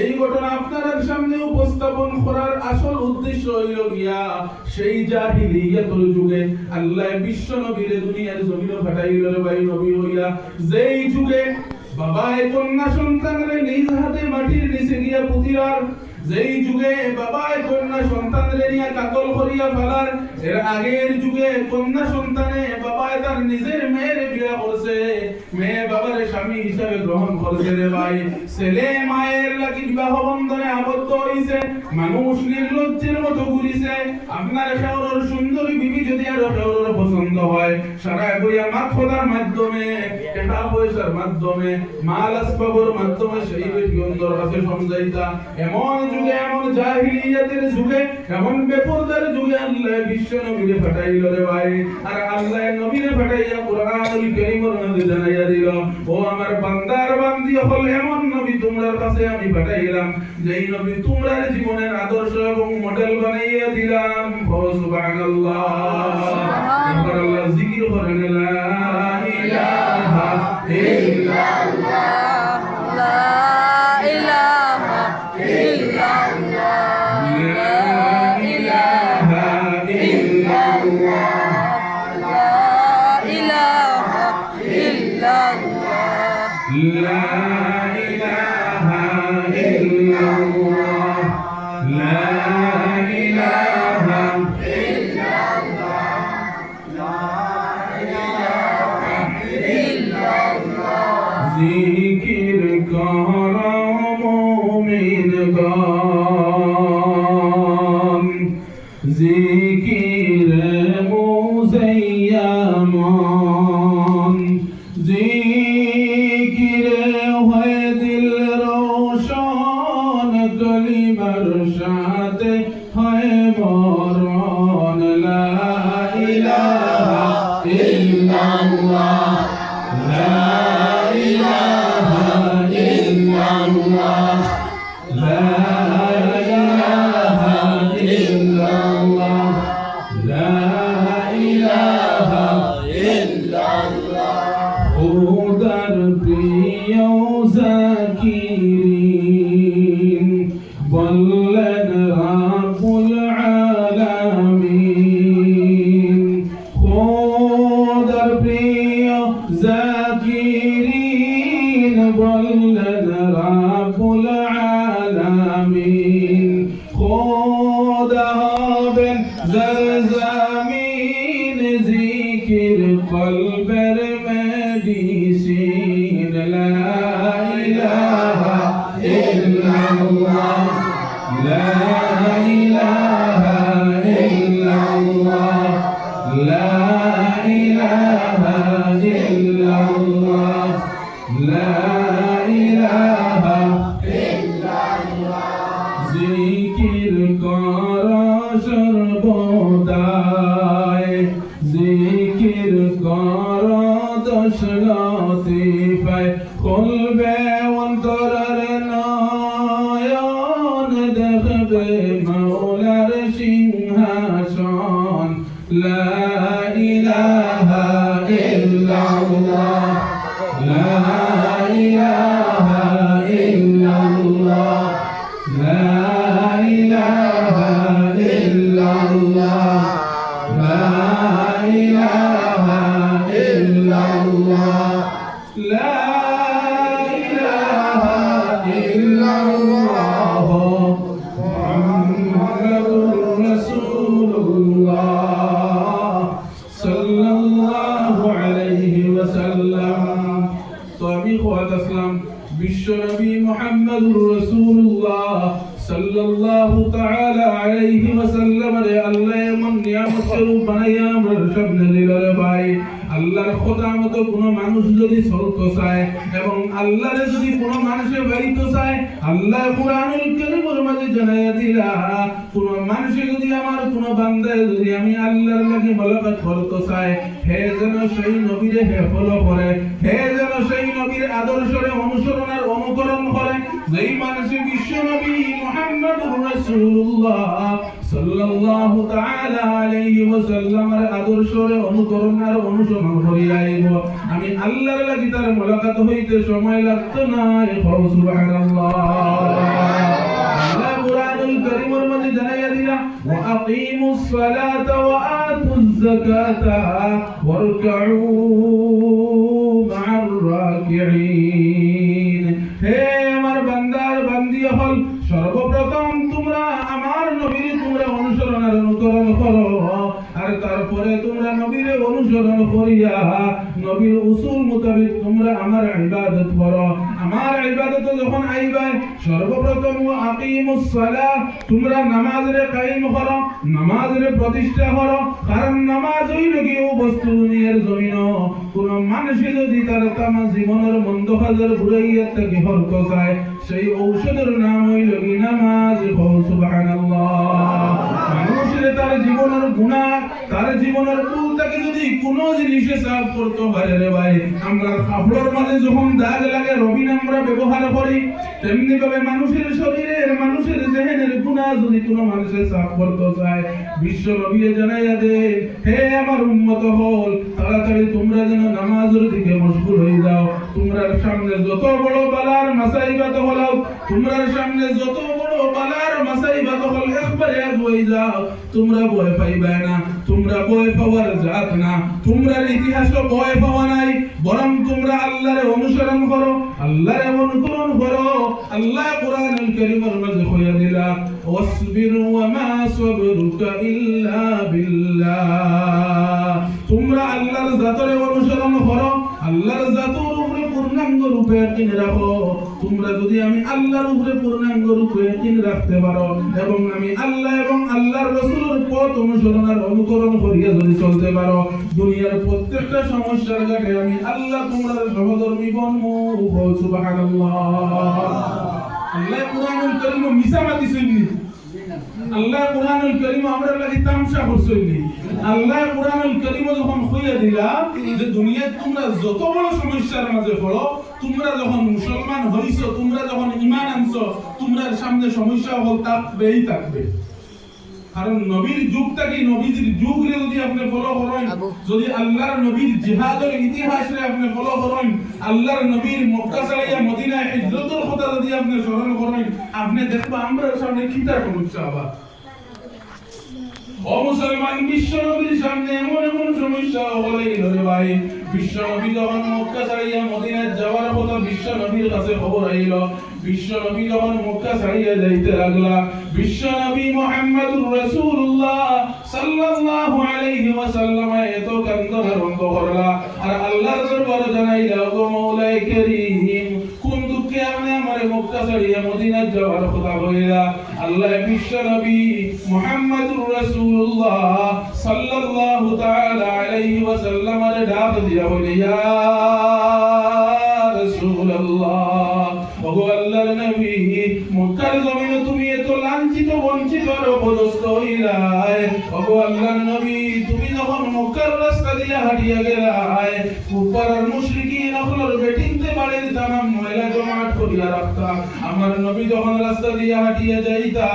এই ঘটনা আপনাদের সামনে উপস্থাপন করার আসল উদ্দেশ্য হইল গিয়া সেই জাহিলিয়াতের যুগে আল্লাহ বিশ্ব নবীরে দুনিয়ার জমিনে পাঠাইল রে ভাই নবী হইয়া, যেই যুগে বাবায়ে কন্যা সন্তানরে নিজ হাতে মাটির নিচে গিয়া পুতিরার, যেই যুগে বাবায়ে কন্যা সন্তানরে নিয়া কাতল করিয়া ফেলার, এর আগের যুগে কন্যা সন্তানে বাবায়ে তার নিজের মেয়ের বিয়া করছে, মেয়ে বাবার স্বামী হিসাবে গ্রহণ করছে রে ভাই, ছেলে মায়ের লাগি বিবাহ বন্ধনে আবদ্ধ হইছে, মানুষ নির্লজ্জের মতো ঘুরিছে। আপনার শহরের সুন্দরী বিবি যদি আর শহরের পছন্দ হয়, সারা বইয়া মাথোদার মাধ্যমে, টাকা পয়সার মাধ্যমে, মাল আসবাবের মাধ্যমে সেই বেটি অন্তর কাছে সমঝাইতা। এমন যুগে, এমন জাহিলিয়াতের যুগে, এমন বেপরদার যুগে আল্লাহ বিশ্ব নবীরে পাঠাইল রে ভাই, আর আল্লাহ নবীরে পাঠাইয়া কুরআনুল কারীমের মধ্যে জানাইয়া দিল, ও আমার বান্দার বান্দি হল এমন নবী তোমার কাছে আমি পাঠাইলাম যেই নবী তোমার জীবনের আদর্শ এবং মডেল বানাইয়া দিলাম। সুবহানাল্লাহ, এবার আল্লাহ জিকির করেন, লা ইলাহা ইল্লাল্লাহ, লা ইলাহা ইল্লাল্লাহ, লা ইলাহা ইল্লাল্লাহ, লা ইলাহা ইল্লাল্লাহ, লা ইলাহা ইল্লাল্লাহ, লা ইলাহা ইল্লাল্লাহ। জিকির করো মুমিনগণ, জিকিরে মুজাইয়ামন, জিকিরে হয় দিল রোশন, কলিমার সাথে হয় মরণ, লা ইলাহা ইল্লাল্লাহ, লা ইলাহা ইল্লাল্লাহ, লা ইলাহা ইল্লাল্লাহ, লা ইলাহা ইল্লাল্লাহ। খোদার প্রিয় জাকিরিন বললেন রাব্বুল আলামিন, খোদার প্রিয় জাকিরিন বললেন রাব্বুল আলামিন, খোদা হবেন জারজামিন, জিকির কলবের মেডিসিন, লা ইলাহা ইল্লাল্লাহ, লা ইলাহা বিশ্ব নবী মুহাম্মদুর রাসূলুল্লাহ সাল্লাল্লাহু তাআলা আলাইহি ওয়াসাল্লাম রে আল্লাহ এমন নিয়ামত স্বরূপ বানাইয়া আমার সামনে দিল রে ভাই। আল্লাহর খোদা মতো কোনো মানুষ যদি চলতে চায় এবং আল্লাহরে যদি কোনো মানুষে বাড়িতে চায়, আল্লাহ কুরআনুল কারীমের মাঝে জানাইয়া দিলা, কোনো মানুষে যদি আমার কোনো বান্দায় যদি আমি আল্লাহর লাগি মোলাকাত করতে চাই, হে যেন সেই নবীরে হে ফলো করে, হে যেন সেই নবীর আদর্শরে অনুসরণ আর অনুকরণ করে, যেই মানুষে বিশ্ব নবী মুহাম্মদুর রাসূলুল্লাহ সাল্লাল্লাহু তাআলা আলাইহি ওয়াসাল্লামের আদর্শরে অনুকরণ আর অনুসরণ করিয়া আইব, আমি আল্লাহর লাগি তার মোলাকাত হইতে সময় লাগতো না। সুবহানাল্লাহ। আল্লাহ কুরআনুল কারীমের মধ্যে জানাইয়া দিলা, ওয়া আকিমুস সালাতা ওয়া আতুজ যাকাতা ওয়ারকাউ মা'আর রাকিঈন। হে আমার বান্দার বান্দি হল, সর্বপ্রথম তোমরা আমার নবীর তোমরা অনুসরণ আর অনুকরণ করো, আর তারপরে তোমরা নবীর অনুসরণ করিয়া নবীর উসুল মোতাবেক তোমরা আমার ইবাদত করো। আমার ইবাদত যখন আইবা, সর্বপ্রথম আকিমুস সালাহ, তোমরা নামাজরে কায়েম করো, নামাজরে প্রতিষ্ঠা করো। কারণ নামাজ হইল কি ও বস্তু দুনিয়ার জমিন, কোন মানুষ যদি তার তামা জীবনের মন্দ কাজের ঘুরাইয়া থেকে হরক চায়, সেই ঔষধের নাম হইল কি নামাজ। সুবহানাল্লাহ। মানুষের তার জীবনের গুনাহ, তার জীবনের ভুলটাকে যদি কোনো জিনিসে সাফ করতে পারে রে ভাই, আমরা কাপড়ের মাঝে যখন দাগ লাগে রবিন আমরা ব্যবহার করি, তেমনি ভাবে মানুষের শরীরের মানুষের জেহেনের গুনাহ যদি কোনো মানুষের সাফ করতে চায়, বিশ্ব নবী জানাইয়া দে, হে আমার উম্মত হল, তাড়াতাড়ি তোমরা যেন নামাজের দিকে মশগুল হয়ে যাও। তোমরা সামনে যত বড় বালার মাসাইবাত হলো, তোমরা সামনে যত বড় বালার মাসাইবাত হল, একবারে হয়ে যাও। তোমরা ভয় পাইবে না, তোমরা ভয় পাওয়ার জাত না, তোমরা ইতিহাসও ভয় পাওয়া নাই, বরং তোমরা আল্লাহর অনুসরণ করো, আল্লাহর অনুকরণ করো। আল্লাহ কুরআনুল কারীমের মাঝে কইয়া দিলা, ওয়াসবির ওয়া মা সাবরুকা ইল্লা বিল্লাহ। তোমরা আল্লাহর জাতের অনুসরণ করো, আল্লাহর জাতের উপরে পূর্ণাঙ্গ রূপে ইয়াকিন রাখো। তোমরা যদি আমি আল্লাহর উপরে পূর্ণাঙ্গ রূপে ইয়াকিন রাখতে পারো এবং আমি আল্লাহ এবং আল্লাহর রাসূলের পথ অনুসরণ আর অনুকরণ করিয়া যদি চলতে পারো, দুনিয়ার প্রত্যেকটা সমস্যার ঘাটে আমি আল্লাহ তোমরা সহধর্মী বনমু। সুবহানাল্লাহ। আল্লাহ কুরআনুল কারীম মিসামাতি শুননি, আল্লাহ কুরআনুল কারীম আমরা লাগি তামসা করছইনি। আল্লাহ কুরআনুল কারীম যখন কইয়া দিলা যে দুনিয়ায় তোমরা যত বড় সমস্যার মাঝে পড়ো, তোমরা যখন মুসলমান হইছো, তোমরা যখন ঈমান আনছো, তোমরা সামনে সমস্যা হল থাকবেই থাকবে। কারণ নবীর যুগটা কি, নবীর যুগরে যদি আপনি ফলো করেন, যদি আল্লাহর নবীর জিহাদের ইতিহাসরে আপনি ফলো করেন, আল্লাহর নবীর মক্কা ছাড়াইয়া মদিনায় হিজরতের কথা যদি আপনি স্মরণ করেন, আপনি দেখবা আমরা সামনে কিটা সমস্যা আবার। ও মুসলমান, বিশ্ব নবীর সামনে এমন এমন সমস্যা হলেই রে ভাই। বিশ্ব নবী যখন মক্কা ছাড়াইয়া মদিনায় যাওয়ার কথা বিশ্ব নবীর কাছে খবর আইল, বিশ্ব নবী যখন মক্কা ছাড়িয়ে যাইতে লাগলা, বিশ্ব নবী মুহাম্মদুর রাসূলুল্লাহ সাল্লাল্লাহু আলাইহি ওয়াসাল্লাম এত কান্দন আরম্ভ করলা আর আল্লাহর দরবারে জানাইলা, ও মওলাই করিম, কোন দুঃখে আপনি আমারে মক্কা ছাড়িয়ে মদিনায় যাওয়ার কথা বলিলা? আল্লাহ বিশ্ব নবী মুহাম্মদুর রাসূলুল্লাহ সাল্লাল্লাহু তাআলা আলাইহি ওয়াসাল্লামের ডাক দিয়া বলে, ইয়া রাসূলুল্লাহ, ওগো আল্লাহর নবী, মক্কার জমিনে তুমি এত লাঞ্ছিত বঞ্চিত আর অপদস্থ হইলাই। ওগো আল্লাহর নবী, তুমি যখন মক্কার রাস্তা দিয়া হাঁটিয়া গেলাই, কুফার মুশরিকিন আকলর বেটিনতে বাড়ির তামাম ময়লা জমাট করিয়া রাখতা। আমার নবী যখন রাস্তা দিয়া হাঁটিয়া যাইতা,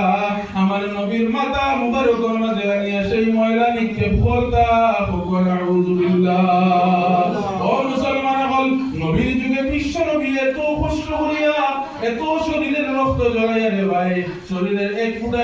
আমার নবীর মাথা মুবারকের মাঝে আনিয়া সেই ময়লা নিক্ষেপ করতা। আউযু বিল্লাহ। ও মুসলমান হল, নবীর যুগে বিশ্ব নবী এত কষ্ট করিয়া, এত শরীরের রক্ত ঝরাইয়া রে ভাই, শরীরের এক ফুটা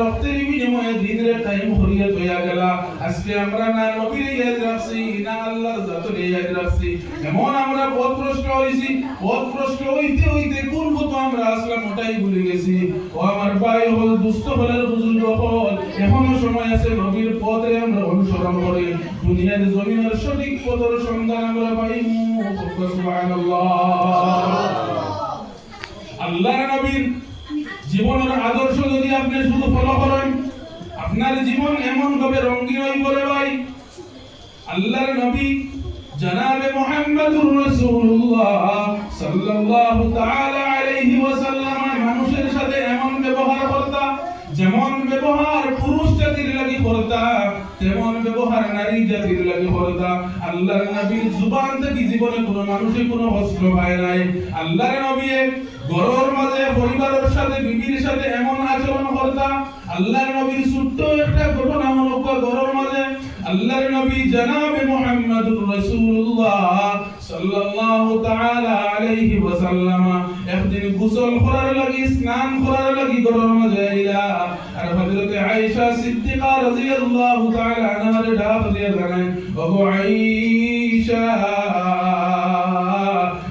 রক্তের বিনিময়ে দিনের টাইম হরিয়া তৈয়া গেলা। আজকে আমরা না নবীর ইয়াদ রাখছি, না আল্লাহর জাতের ইয়াদ রাখছি। এমন আমরা পথভ্রষ্ট হইছি, পথভ্রষ্ট হইতে হইতে কোন পথ আমরা আসলাম ওটাই ভুলে গেছি। ও আমার ভাই হল, দুস্থ হলের বুজুর্গ হল, এখনো সময় আছে নবীর পথে আমরা অনুসরণ করি, দুনিয়ার জমিনের সঠিক পথের সন্ধান আমরা পাইমু। সুবহানাল্লাহ। আল্লাহর নবীর জীবনের আদর্শ যদি আপনি শুধু ফলো করেন, আপনার জীবন এমন ভাবে রঙিন হয়ে পড়ে ভাই। আল্লাহর নবী জনাবে মুহাম্মদুর রাসূলুল্লাহ সাল্লাল্লাহু তাআলা আলাইহি ওয়াসাল্লাম মানুষের সাথে এমন ব্যবহার করতা, যেমন ব্যবহার পুরুষ জাতির লাগি করতা, তেমন ব্যবহার নারী জাতির লাগি করতা। আল্লাহর নবীর জুবান থেকে জীবনে কোনো মানুষের কোনো কষ্ট পায় নাই। আল্লাহর নবী ঘরের মাঝে পরিবারের সাথে বিবির সাথে এমন আচরণ করতা। আল্লাহর নবীর ছোট্ট একটা ঘটনা মনে কর, ঘরের মাঝে আল্লাহর নবী জনাবে মুহাম্মদুর রাসূলুল্লাহ সাল্লাল্লাহু তাআলা আলাইহি ওয়াসাল্লাম একদিন গোসল করার লাগি, স্নান করার লাগি ঘরের মাঝে আইলা। আর হযরত আয়েশা সিদ্দিকা রাদিয়াল্লাহু তাআলা আনহার ডাক দিয়া জানায়, ওগো আয়েশা,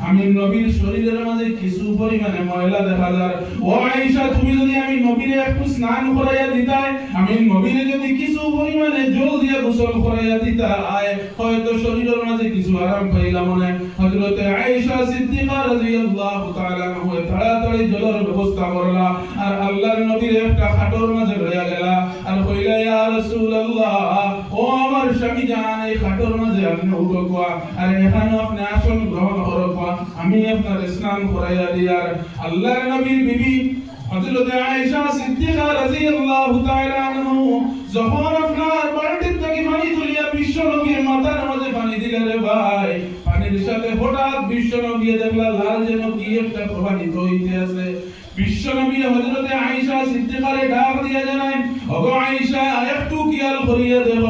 আমি নবীর শরীরের মাঝে কিছু পরিমাণে ময়লা দেখা যায়। ও আয়েশা, তুমি যদি আমি নবীরে একটু স্নান করাইয়া দিতাই, আমি নবীরে যদি কিছু পরিমাণে জল দিয়ে গোসল করাইয়া দিতাই, হয়তো শরীরের মাঝে কিছু আরাম পাইলাম মনে। হযরত আয়েশা সিদ্দিকা রাদিয়াল্লাহু তাআলা আনহা তাড়াতাড়ি জলের ব্যবস্থা করলা, আর আল্লাহর নবীর একটা খাটের মাঝে লইয়া গেলা, আর কইলা, ইয়া রাসূলুল্লাহ, ও আমার স্বামী জান, এই খাটের মাঝে আপনি উঠোয়া, আর এখানে আপনি আসন গ্রহণ করবা, আমি আপনার স্নান করাইয়া দিয়ার। আল্লাহর নবীর বিবি হযরত আয়েশা সিদ্দিকা রাদিয়াল্লাহু তাআলা আনহা যখন আপনার বালতির থেকে পানি তুলিয়া বিশ্ব নবীর মাথার মাঝে পানি দিলেন রে ভাই, পানির সাথে হঠাৎ বিশ্ব নবী দেখলা লাল যেন কি একটা প্রবাহিত হইতে আছে। বিশ্ব নবী হযরত আয়েশা সিদ্দিকারে ডাক দিয়া জানায়, ওগো আয়েশা, একটু খেয়াল করিয়া দেব,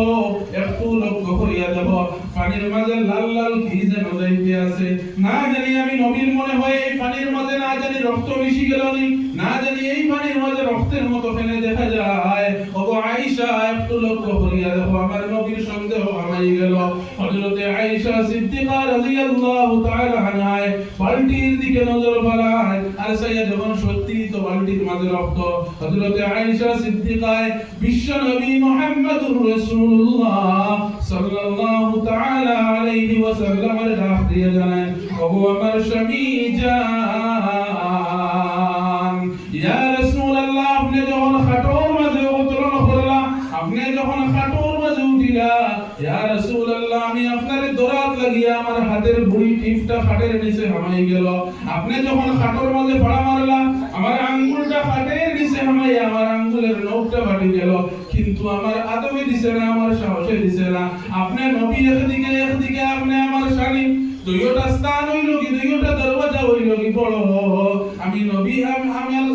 একটু লক্ষ্য করিয়া দেব, পানির মাঝে লাল লাল কি যেন যাইতে আছে। না জানি আমি নবীর মনে হয় এই পানির মাঝে না জানি রক্ত মিশি গেল নি, না জানি এই পানির মাঝে রক্তের মতো ফেলে দেখা যায়। ওগো আয়েশা, একটু লক্ষ্য করিয়া দেব, আমার নবীর সন্দেহ আমাই গেল। হযরত আয়েশা সিদ্দিকা রাদিয়াল্লাহু তাআলা আনহা বালতির দিকে নজর ফেলায়, আর সাইয়া যখন সত্যি তো বালতির মাঝে রক্ত। হযরত আয়েশা সিদ্দিকা বিশ্ব নবী মুহাম্মদুর রাসূলুল্লাহ সাল্লাল্লাহু তাআলা আলাইহি ওয়াসাল্লামের ডাক দিয়ে জানায়, ওগো আমার স্বামী জান, ইয়া রাসূলুল্লাহ, আপনি যখন খাটোর মাঝে অবতরণ করলা, আপনি যখন খাটোর মাঝে উঠিলা, ইয়া রাসূলুল্লাহ, আমি আপনার দরাত লাগিয়া আমার হাতের বুড়ি টিপটা খাটের নিচে হামাই গেল। আপনি যখন খাটোর মাঝে পড়া মারলা, আমার আঙ্গুলটা খাটের নিচে হামাই, আমার আঙ্গুলের নখটা ফাটি গেল, কিন্তু আমার আদবে দিছে না, আমার সাহসে দিছে না। আপনি নবী একদিকে একদিকে, আপনি আমার স্বামী, দুইটা স্থান হইল কি, দুইটা দরওয়াজা হইল কি বড়। আমি নবী,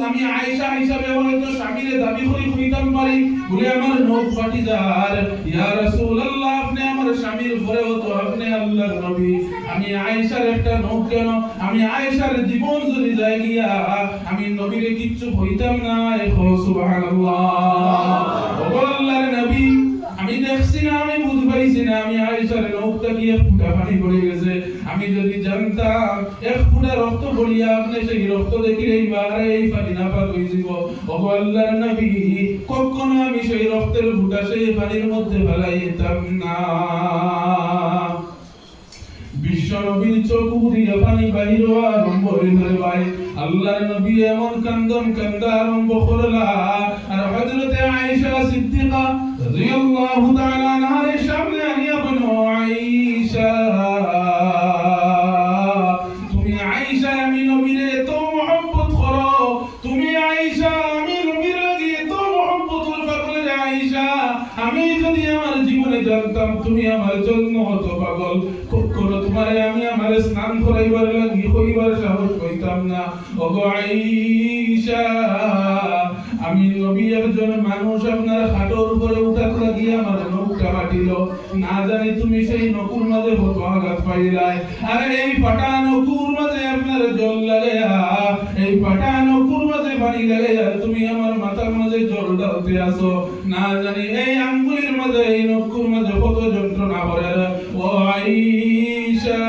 আমি আয়েশা হিসাবে হয়তো স্বামীরে দাবি করি হইতাম পারি বলে আমার নখ ফাটি যার। ইয়া রাসূলুল্লাহ, আপনি আমার স্বামীর পরেও তো আপনি আল্লাহর নবী, আমি আয়েশার একটা নখ কেন, আমি আয়েশার জীবন যদি যায় গিয়া আমি নবীরে কিচ্ছু হইতাম না। সুবহানাল্লাহ। ও আল্লাহর নবী, আমি দেখছি না, আমি বুঝ পাইছি না, আমি আয়েশার নখটা কি এক ফুটা পানি পড়ে গেছে। আমি যদি জানতাম এক ফুটা রক্ত পড়িয়া আপনি সেই রক্ত দেখিলে এই পানি না পাক হয়ে যাব। ও আল্লাহর নবী, কখনো আমি সেই রক্তের ফুটা সেই পানির মধ্যে ফেলাইতাম না। বিশ্ব নবীর চোখ দিয়ে পানি বাহির হওয়া আরম্ভ হইল ভাই। আল্লাহর নবী এমন কান্দন কান্দা আরম্ভ করলা, আর হযরত আয়েশা সিদ্দিকা রাদিয়াল্লাহু তাআলা আনহার সামনে আনিয়া বলল, আয়েশা, তুমি আয়েশা আমি নবীরে এত মহব্বত করো, তুমি আয়েশা আমি নবীর লাগি এত মহব্বতুল পাগল। আয়েশা, আমি যদি আমার জীবনে জানতাম তুমি আমার জন্য অত পাগল, কখনো তোমারে আমি আমার স্নান করাইবার লাগি হইবার সাহস হইতাম না। ওগো আয়েশা, আমি নবী একজন মানুষ, আপনার খাটের উপরে উঠাত লাগিয়ে আমার নখটা ফাটিল, না জানি তুমি সেই নকুর মাঝে কত আঘাত পাইলাই। আর এই ফাটা নকুর মাঝে আপনার জল লাগাইয়া, এই ফাটা নকুর মাঝে পানি লাগাইয়া তুমি আমার মাথার মাঝে জল ঢালতে আসো, না জানি এই আঙ্গুলের মাঝে এই নকুর মাঝে কত যন্ত্রণা করে। ও আয়েশা,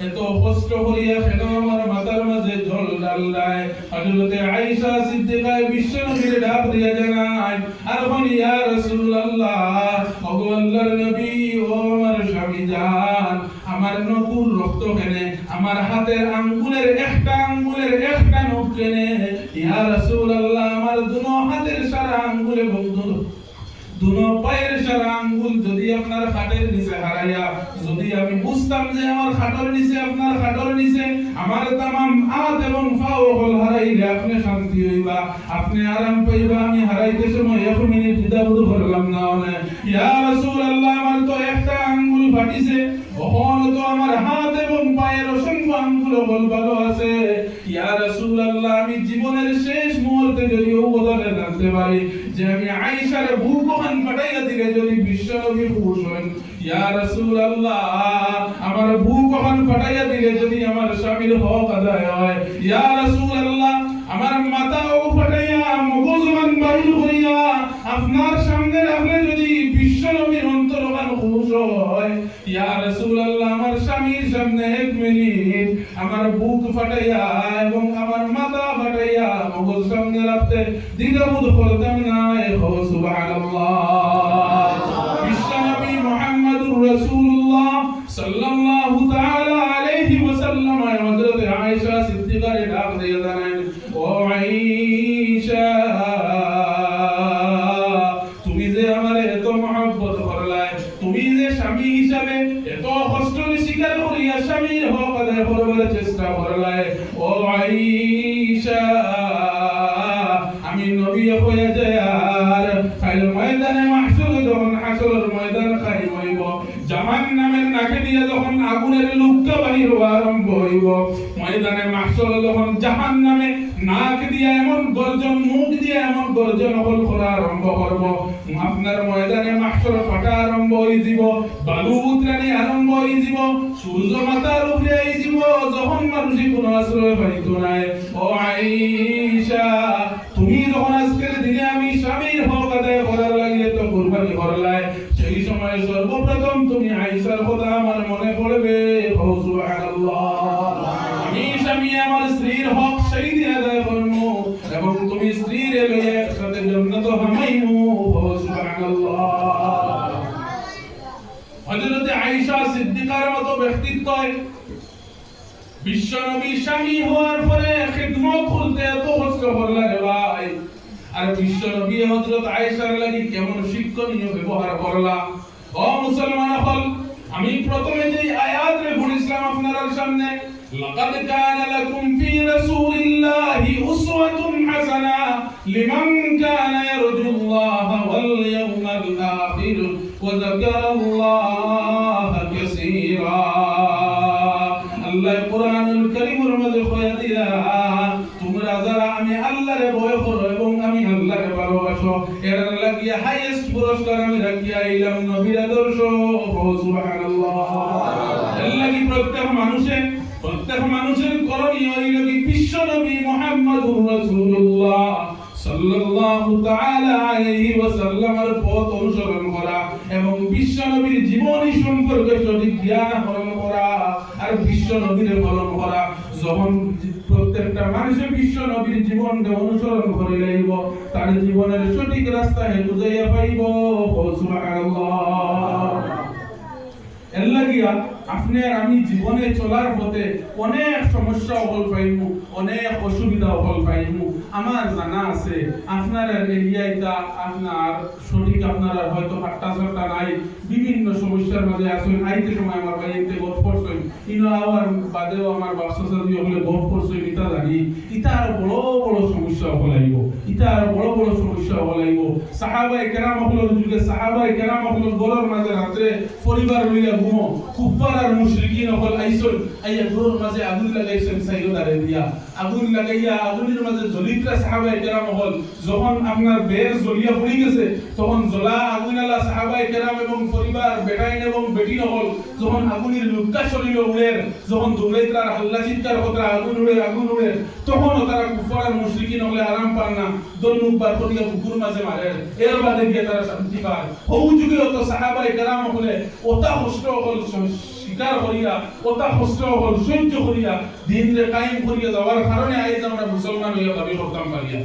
এত কষ্ট করিয়া কেন আমার মাথার মাঝে জল ঢাললাই? হযরত আয়েশা সিদ্দিকা বিশ্ব নবীর ডাক দিয়া জানায়, আর বলি, ইয়া রাসূলুল্লাহ, ওগো আল্লাহর নবী, ও আমার স্বামী জান, আমার নকুর রক্ত কেনে আমার হাতের আঙ্গুলের একটা নখ কেনে ইয়া রাসূলুল্লাহ আমার দুনো হাতের সারা আঙ্গুলে দুনো পায়ের সারা আঙ্গুল যদি আপনার খাটের নিচে হারাইয়া যদি আমি বুঝতাম যে আমার খাটের নিচে আপনার খাটের নিচে আমার तमाम হাত এবং পাও হল হারাইলে আপনি শান্তি হইবা আপনি আরাম পাইবা আমি হারাইতে সময় 1 মিনিট দ্বিধাবোধ করলাম না ইয়া রাসূলুল্লাহ আমার তো একটা আঙ্গুল ফাটিছে ওখান তো আমার হাত এবং পায়ের অসংখ্য আঙ্গুল বল ভালো আছে ইয়া রাসূলুল্লাহ আমি জীবনের শেষ মুহূর্তে যদি ও বদলে জানতে পারি যে আমি আয়েশার বুক ওখান ফাটাইয়া দিলে যদি বিশ্বনবী খুশ হন ইয়া রাসূলুল্লাহ আমার বুক ওখান ফাটাইয়া দিলে যদি আমার স্বামীর হক আদায় হয় ইয়া রাসূলুল্লাহ আমার মাথা ও ফাটাইয়া মগজ ওখান বাহির হইয়া আপনার সামনে রাখলে যদি বিশ্বনবীর অন্তর ওখান খুশ হয় ইয়া রাসূলুল্লাহ আমার স্বামীর সামনে 1 মিনিট আমার বুক ফাটাইয়া এবং আমার মাথা ফাটাইয়া মগজ সামনে রাখতে দ্বিধাবোধ করতাম না সুবহানাল্লাহ বিশ্বনবী মুহাম্মদুর রাসূলুল্লাহ সাল্লাল্লাহু তাআলা আলাইহি ওয়াসাল্লাম হযরত আয়েশা সিদ্দিকারে ডাক দিয়ে জানেন ও আয়েশা তুমি যে আমারে এত মহব্বত করলাই তুমি যে স্বামী হিসাবে এত কষ্ট স্বীকার করিয়া স্বামীর হক আদায় করবার চেষ্টা করলাই ও আয়েশা আমি নবী হয়ে যায় আর কাল ময়দানে মাহশর যখন হাসরের ময়দান কায়েম হইব জাহান্নামের নাকে দিয়ে যখন আগুনের লুক্কা বাহির হওয়া আরম্ভ হইব ময়দানে মাহশর যখন জাহান্নামে নাক দিয়ে এমন গর্জন মুখ দিয়ে এমন গর্জন করা আরম্ভ করব আপনার ময়দানে মাহশর ফাটা আরম্ভ হই যাব বালু উত্রানি আরম্ভ হই যাব সূর্য মাথার উপরে আই যাব যখন মানুষই কোনো আশ্রয় পাইতো না ও আয়েশা তুমি যখন আজকের দিনে আমি স্বামীর হক আদায় করার লাগিয়ে তো কুরবানি করলাই সেই সময় সর্বপ্রথম তুমি আয়েশার কথা আমার মনে পড়বে সুবহানাল্লাহ আমি স্বামী আমার স্ত্রীর হক সেই দিয়ে আদায় করবো এবং তুমি স্ত্রীর লইয়া একসাথে জান্নাত হামাইমু সুবহানাল্লাহ হযরত আয়েশা সিদ্দিকার মতো ব্যক্তিত্ব বিশ্বনবী স্বামী হওয়ার পরে খিদমত করতে এত কষ্ট করলা রে ভাই আর বিশ্বনবী হযরত আয়েশার লাগি কেমন শিক্ষণীয় ব্যবহার করলা ও মুসলমান হল আমি প্রথমে যে আয়াত রে পড়িছিলাম আপনাদের সামনে লাকাদ কানা লাকুম ফি রাসূলিল্লাহি উসওয়াতুন হাসানা লিমান কানা ইয়ারজুল্লাহা ওয়াল ইয়াওমাল আখির ওয়া যাকারাল্লাহা কাসীরা আল্লাহ কোরআনুল কারীমের মধ্যে কইয়া দিলা তোমরা যারা আমি আল্লাহরে ভয় করো এবং আমি আল্লাহকে ভালোবাসো এর লাগিয়া হাইয়েস্ট পুরস্কার আমি রাখিয়া আইলাম নবীর আদর্শ সুবহানাল্লাহ এর লাগি প্রত্যেক মানুষের করণীয় হইল কি বিশ্বনবী মুহাম্মদুর রাসূলুল্লাহ সাল্লাল্লাহু তাআলা আলাইহি ওয়াসাল্লামের পথ অনুসরণ করা এবং বিশ্বনবীর জীবনী সম্পর্কে সঠিক জ্ঞান আহরণ করা আর বিশ্বনবীর পালন করা যখন প্রত্যেকটা মানুষের বিশ্বনবীর জীবনকে অনুসরণ করে লইব তার জীবনের সঠিক রাস্তায় বুঝাইয়া পাইব সুবহানাল্লাহ এর লাগিয়া আপনি আর আমি জীবনে চলার পথে অনেক সমস্যা হল পাইমু অনেক অসুবিধা হল পাইমু আমার জানা আছে আপনার এরিয়াটা আপনার সঠিক আপনার হয়তো হাট্টা নাই বিভিন্ন সমস্যার মাঝে আসেন আইতে সময় আমার বাড়িতে গপ করছেন ইনো আবার বাদেও আমার ব্যবসা সাথী হলে গপ করছেন ইটা জানি ইটা আর বড় বড় সমস্যা হলাইব ইটা আর বড় বড় সমস্যা হলাইব সাহাবায়ে কেরাম হলো যুগে সাহাবায়ে কেরাম হলো গরর মাঝে রাতে পরিবার লইয়া ঘুমো কুফার আর মুশরিকিন হল আইসন আইয়া গরর মাঝে আগুন লাগাইছেন সাইয়্যিদ আরেবিয়া আগুন লাগাইয়া আগুনের মাঝে জলিতরা সাহাবায়ে কেরাম হল যখন আপনার বের জ্বলিয়া পড়ে গেছে তখন জ্বলা আগুনালা সাহাবায়ে কেরাম এবং পরিবার বেটাইন এবং বেটিন হল যখন আগুনের লুক্কা শরীর উড়ের যখন দৌড়াইতরা হাল্লা চিৎকার কথা আগুন উড়ে তখন তারা কুফার আর মুশরিকিন হলে আরাম পান না দলুক বার করিয়া কুকুর মাঝে মারে এর বাদে গিয়ে তারা শান্তি পায় হউ যুগে তো সাহাবায়ে কেরাম হলে ওটা কষ্ট হল স্বীকার করিয়া ওটা কষ্ট হল সহ্য করিয়া দিনরে কায়েম করিয়া যাওয়ার কারণে আজ আমরা মুসলমান হইয়া দাবি করতাম পারিয়া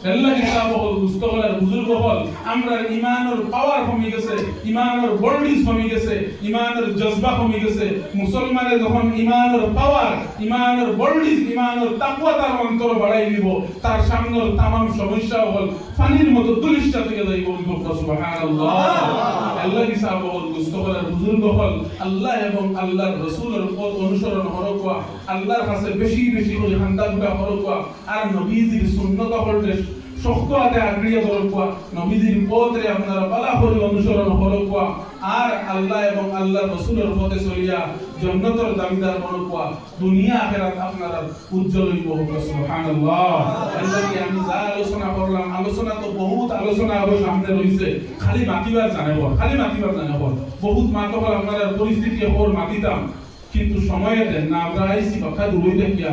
আল্লাহ কিতাব হল মুস্তকলার বুজুর্গ হল আমরা ইমানের পাওয়ার কমে গেছে, ইমানের বর্ডিস কমে গেছে, ইমানের জজবা কমে গেছে। মুসলমানের যখন ইমানের পাওয়ার, ইমানের বর্ডিস, ইমানের তাকওয়া তার অন্তর বাড়াই নিব, তার সামনের তামাম সমস্যা হল পানির মতো তুলিষ্ঠা থেকে যাইব। সুবহানাল্লাহ। আল্লাহ কিতাব হল মুস্তকলার বুজুর্গ হল আল্লাহ এবং আল্লাহর রাসূলের পথ অনুসরণ করবা, আল্লাহর কাছে বেশি বেশি করে হান্দাগুলা করবা, আর নবীজির সুন্নাত হলতে শক্ত হাতে আগ্রিয়া করবা, নবীজির পথে আপনারা বালা করে অনুসরণ করবা, আর আল্লাহ এবং আল্লাহর রাসূলের পথে চলিয়া জান্নাতের দাবিদার করবা, দুনিয়া আখিরাত আপনারা উজ্জ্বল হইব। সুবহানাল্লাহ। আল্লাহ কি আমি যা আলোচনা করলাম, আলোচনা তো বহুত আলোচনা আরো সামনে রইছে, খালি মাতিবার জানাবো, খালি মাতিবার জানাবো। বহুত মাতকল আপনারা পরিস্থিতি ওর মাতিতাম, কিন্তু সময় দেন না। আমরা আইসি বাক্কা দূরে দেখিয়া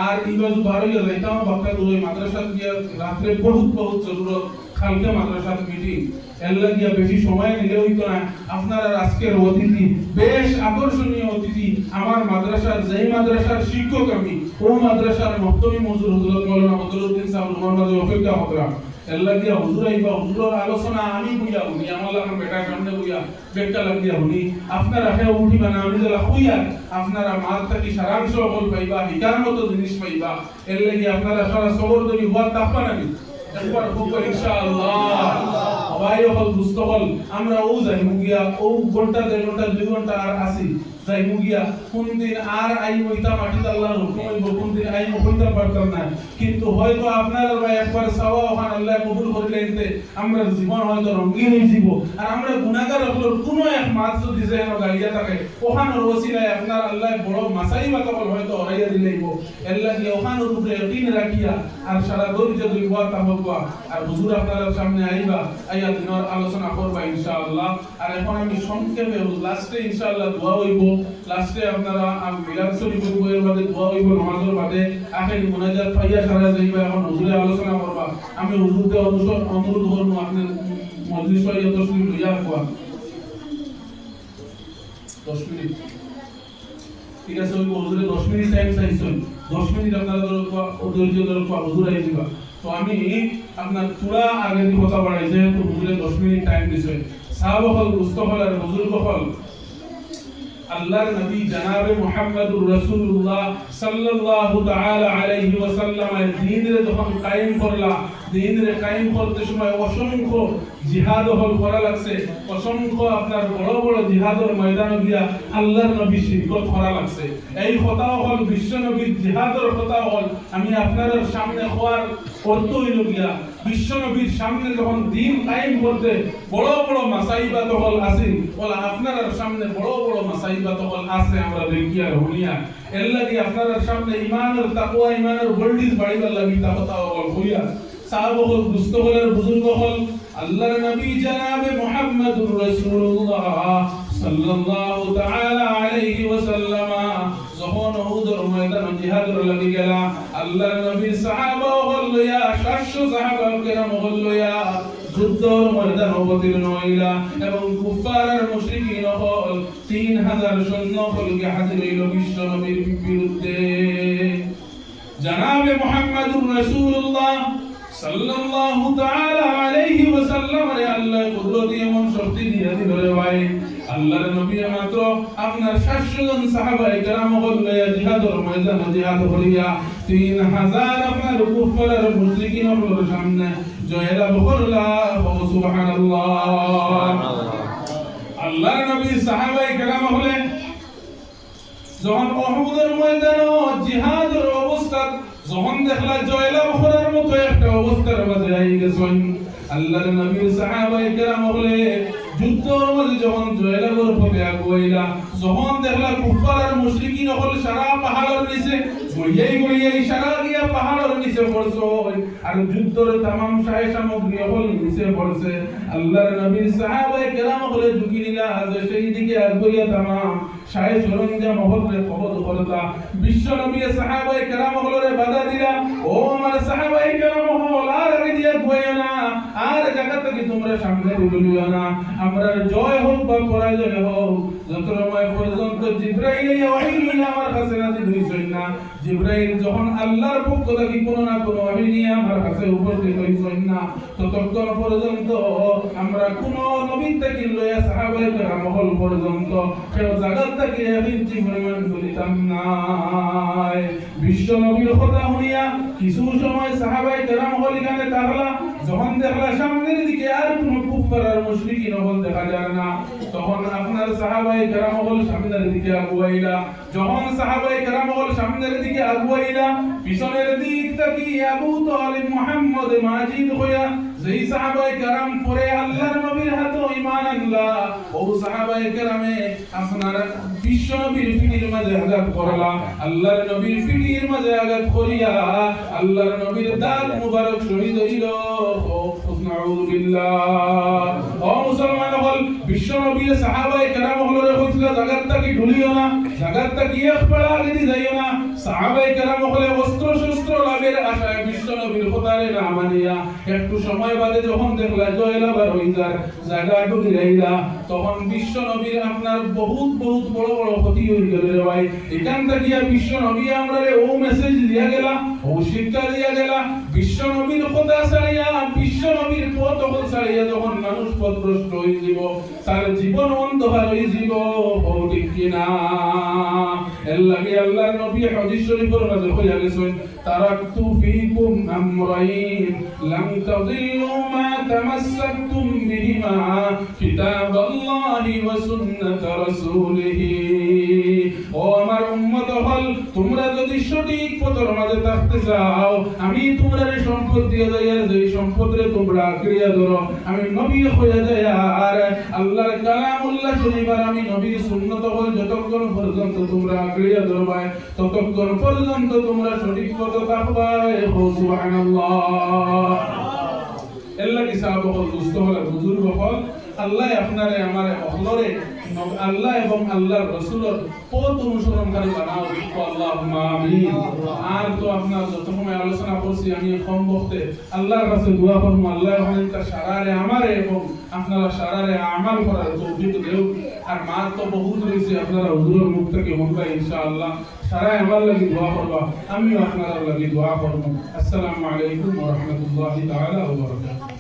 আর ইবাজ বারইয়া যাইতাম বাক্কা দূরে মাদ্রাসা গিয়া রাত্রে বহুত বহুত জরুরত, কালকে মাদ্রাসার মিটিং, এল্লা গিয়া বেশি সময় নিলে হইতো না। আপনারা আজকের অতিথি বেশ আকর্ষণীয় অতিথি, আমার মাদ্রাসার যেই মাদ্রাসার শিক্ষক আমি, ও মাদ্রাসার মক্তবী মজুর হযরত মাওলানা বদরুদ্দিন সাহেব রহমান মাঝে অপেক্ষা হতরা। এল্লা গিয়া হুজুর আইবা, হুজুরের আলোচনা আমি বুঝা উনি আমার লাগান বেটার সামনে বুঝা বেটা লাগিয়া উনি আপনারা হে উঠিবা না, আমি যারা হইয়া আপনারা মাল থাকি সারাংশ বল পাইবা, হিকার মতো জিনিস পাইবা। এর লাগি আপনারা সারা সবর ধরি হওয়া তাপা নাকি একবার খুব ইনশাআল্লাহ। সবাই হল দুস্থ হল আমরা ও যাই মুগিয়া, ও ঘন্টা 1.5 ঘন্টা 2 ঘন্টা আর আসি যাই মুগিয়া, কোন দিন আর আই হইতা মাটি আল্লাহর হুকুম হইব, কোন দিন আই হইতা পারতাম না। কিন্তু হয়তো আপনারা ভাই একবার সাওয়া ওখান আল্লাহ কবুল করিলেনতে আমরা জীবন হয়তো রঙিন হয়ে যাব, আর আমরা গুনাহগার হলোর কোনো এক মাছ যদি যেন গালিয়া থাকে ওখানের ওসিলায় আপনার আল্লাহ বড় মাসাই বা তখন হয়তো হরাইয়া দিলেইব। আল্লাহ কি ওখানের উপরে ইয়াকিন রাখিয়া আর সারা ধৈর্য ধরিবা তাহবা, আর হুজুর আপনাদের সামনে আইবা, আইয়া দিনের আলোচনা করবা ইনশাআল্লাহ। আর এখন আমি সংক্ষেপে লাস্টে ইনশাআল্লাহ দোয়া হইব, লাস্টে আপনারা মিলাদ শরীফ বইয়ের বাদে দোয়া হইব, নামাজের বাদে আখেরি মুনাজাত পাইয়া সারা যাইবা। এখন হুজুরে আলোচনা করবা, আমি হুজুরকে অনুরোধ করব আপনি মজলিস হইয়া 10 মিনিট লইয়া রাখবা, 10 মিনিট ঠিক আছে। ওই হুজুরে 10 মিনিট টাইম চাইছেন, 10 মিনিট আপনারা ধৈর্য ধরবা, হুজুর আই দিবা। তো আমি আপনার পুরা আগে কথা বাড়াইছে, তো হুজুরে 10 মিনিট টাইম দিছে। সাহাবা হল, মুস্তাফা আর বুজুর্গ হল আল্লাহর নবী জনাবে মুহাম্মদুর রাসূলুল্লাহ সাল্লাল্লাহু তাআলা আলাইহি ওয়াসাল্লাম এর দ্বীনের যখন কায়েম করলা, দ্বীনের কায়েম করতে সময় অসংখ্য জিহাদ হল করা লাগছে, অসংখ্য আপনার বড় বড় জিহাদের ময়দানে গিয়া আল্লাহর নবী শিরকত করা লাগছে। এই কথা হল বিশ্ব নবীর জিহাদের কথা হল আমি আপনাদের সামনে হওয়ার অর্থ হইল গিয়া বিশ্ব নবীর সামনে যখন দ্বীন কায়েম করতে বড় বড় মাসাইবাত হল আসিল, ওলা আপনার সামনে বড় বড় মাসাইবাত হল আছে আমরা দেখিয়া রহুনিয়া। এর লাগি আপনার সামনে ইমানের তাকওয়া, ইমানের বর্ডিস বাড়িবার লাগি তা কথা হল হইয়া। সাহাবা হল, মুস্তাফার বুজুর্গ হল আল্লাহর নবী জনাবে মুহাম্মদুর রাসূলুল্লাহ সাল্লাল্লাহু তাআলা আলাইহি ওয়াসাল্লাম যখন উহুদের ময়দানে জিহাদের লাগি গেলা, আল্লাহর নবীর সাহাবা হল লইয়া 700 সাহাবা কেরাম হল লইয়া যুদ্ধের ময়দানে অবতীর্ণ হইলা, এবং কুফার আর মুশরিকিন হল 3000 সৈন্য হলকে হাজির হইল বিশ্ব নবীর বিরুদ্ধে। জনাবে মুহাম্মদুর রাসূলুল্লাহ সাল্লাল্লাহু তাআলা আলাইহি ওয়াসাল্লাম রে আল্লাহ কুদরতি এমন শক্তি দিয়ে দিল রে ভাই, আল্লাহর নবী মাত্র আপনার 700 জন সাহাবায়ে কেরাম হলে জিহাদের ময়দানে জিহাদ করিয়া 3000 আপনার কুফার আর মুশরিকিনের সামনে জয়লাভ করলা। সুবহানাল্লাহ। আল্লাহর নবী সাহাবায়ে কেরাম হলে যখন উহুদের ময়দানে জিহাদের অবস্থা যখন দেখলা জয়লাভ করার মতো একটা অবস্থার মাঝে আই গেছেন, আল্লাহর নবীর সাহাবায়ে কেরাম হলে যুদ্ধের মাঝে যখন জয়লাভের পথে আগুয়াইলা, যখন দেখলা কুফার আর মুশরিকিন হল সারা পাহাড়ের নিচে গইয়াই সারা গিয়া পাহাড়ের নিচে পড়ছে, আর যুদ্ধের तमाम শায় সামগ্রী হল নিচে পড়ছে, আল্লাহর নবীর সাহাবায়ে কেরাম হলে ঝুঁকি নিলা যে সেই দিকে আগুয়া तमाम শায় সরঞ্জাম হলে কবজ করতা। বিশ্ব নবী সাহাবায়ে কেরাম হলে বাধা দিলা, ও আমার সাহাবায়ে কেরাম হল আর আগে দিয়া গইয়া না, আর জায়গা থেকে তোমরা সামনে তুলিও না। আমরা জয় হোক বা পরাজয় হোক, যত সময় পর্যন্ত জিবরাইল ওহী আমার কাছে নাযিল হইছেন না, জিবরাইল যখন আল্লাহর পক্ষ থেকে কোনো না কোনো ওহী নিয়ে আমার কাছে উপস্থিত হইছেন না, ততক্ষণ পর্যন্ত আমরা কোনো নবী থেকে লইয়া সাহাবায়ে কেরাম পর্যন্ত কেউ জাগাত থেকে ইঞ্চি পরিমাণ করিতাম না। বিশ্ব নবীর কথা শুনিয়া কিছু সময় সাহাবায়ে কেরাম এখানে তাহলা যখন দেখলা সামনের দিকে আর কোনো কুফার আর মুশরিকিন দেখা যায় না, তখন আপনার সাহাবায়ে কেরাম সামনের দিকে আগুয়াইলা। যখন সাহাবায়ে কেরাম সামনের দিকে আগুয়াইলা, পিছনের দিক থেকে আবু তালিব মুহাম্মদ মাজিদ হইয়া যেই সাহাবায়ে কেরাম পরে আল্লাহর নবীর হাতে ঈমান আনলা, ও সাহাবায়ে কেরামে আপনার বিশ্ব নবীর পিঠির মাঝে আঘাত করলা। আল্লাহর নবীর পিঠির মাঝে আঘাত করিয়া আল্লাহর নবীর দাঁত মুবারক শহীদ হইল। নাউযু বিল্লাহ। ও মুসলমান হল বিশ্ব নবীর সাহাবায়ে কেরাম হলরে কইছিল জাগাতটা কি ঢুলিও না, জাগাতটা কি একপাড়া আগে যাইও না। সাহাবায়ে কেরাম হলে অস্ত্র শস্ত্র লাভের আশায় বিশ্ব নবীর কথারে না মানিয়া একটু সময় বাদে যখন দেখলা জয়লাবার হই যায় জায়গা ঢুকে যাইলা, তখন বিশ্ব নবীর আপনার বহুত বহুত বড় বড় ক্ষতি হয়ে গেল রে ভাই। এখান থেকে বিশ্ব নবী আমরা ও মেসেজ দিয়া গেলা, ও শিক্ষা দিয়া গেলা, বিশ্ব নবীর কথা ছাড়িয়া বিশ্ব নবীর পথ ছাড়িয়া যখন মানুষ পথভ্রষ্ট হয়ে যাব, তার জীবন অন্ধকার হয়ে যাব। ও ঠিক কিনা? এর লাগে আল্লাহর নবী হাদিস শরীফের মাঝে কইয়া গেছেন, তারাকতু ফীকুম আমরাইন লাম তাদিল্লু মা তামাসসাকতুম বিহিমা কিতাবাল্লাহি ওয়া সুন্নাত রাসূলিহি। ও আমার উম্মত হল, তোমরা যদি সঠিক পথের মাঝে থাকতে চাও, আমি তোমাদের সম্পদ দিয়ে যাই, আর যে সম্পদরে তোমরা আঁকড়িয়া ধরো, আমি নবী হয়ে যাই আর আল্লাহর কালামুল্লাহ শরীফ আর আমি নবীর সুন্নাত হল যতক্ষণ পর্যন্ত তোমরা আঁকড়িয়া ধরবাই, ততক্ষণ পর্যন্ত তোমরা সঠিক পথে থাকবাই। সুবহানাল্লাহ। আল্লাহ কি সাহাব হল, দুস্থ হল, বুজুর্গ হল, আল্লাহ আপনারে আমারে অহলরে আল্লাহ এবং আল্লাহর রাসূলের পথ অনুসরণকারী বানাও। আল্লাহুম্মা আমিন। আর তো আপনার যত সময় আলোচনা করছি আমি কম বক্তে আল্লাহর কাছে দোয়া করব, আল্লাহ আমাদের সারারে আমারে এবং আপনারা সারারে আমাল করার তৌফিক দেও। আর মা তো বহুত রয়েছে, আপনারা হুজুরের মুখ থেকে শুনবা ইনশাআল্লাহ। সারা আমার লাগি দোয়া করবা, আমিও আপনারা লাগি দোয়া করব। আসসালামু আলাইকুম ওয়া রাহমাতুল্লাহি তাআলা ওয়া বারাকাতুহু।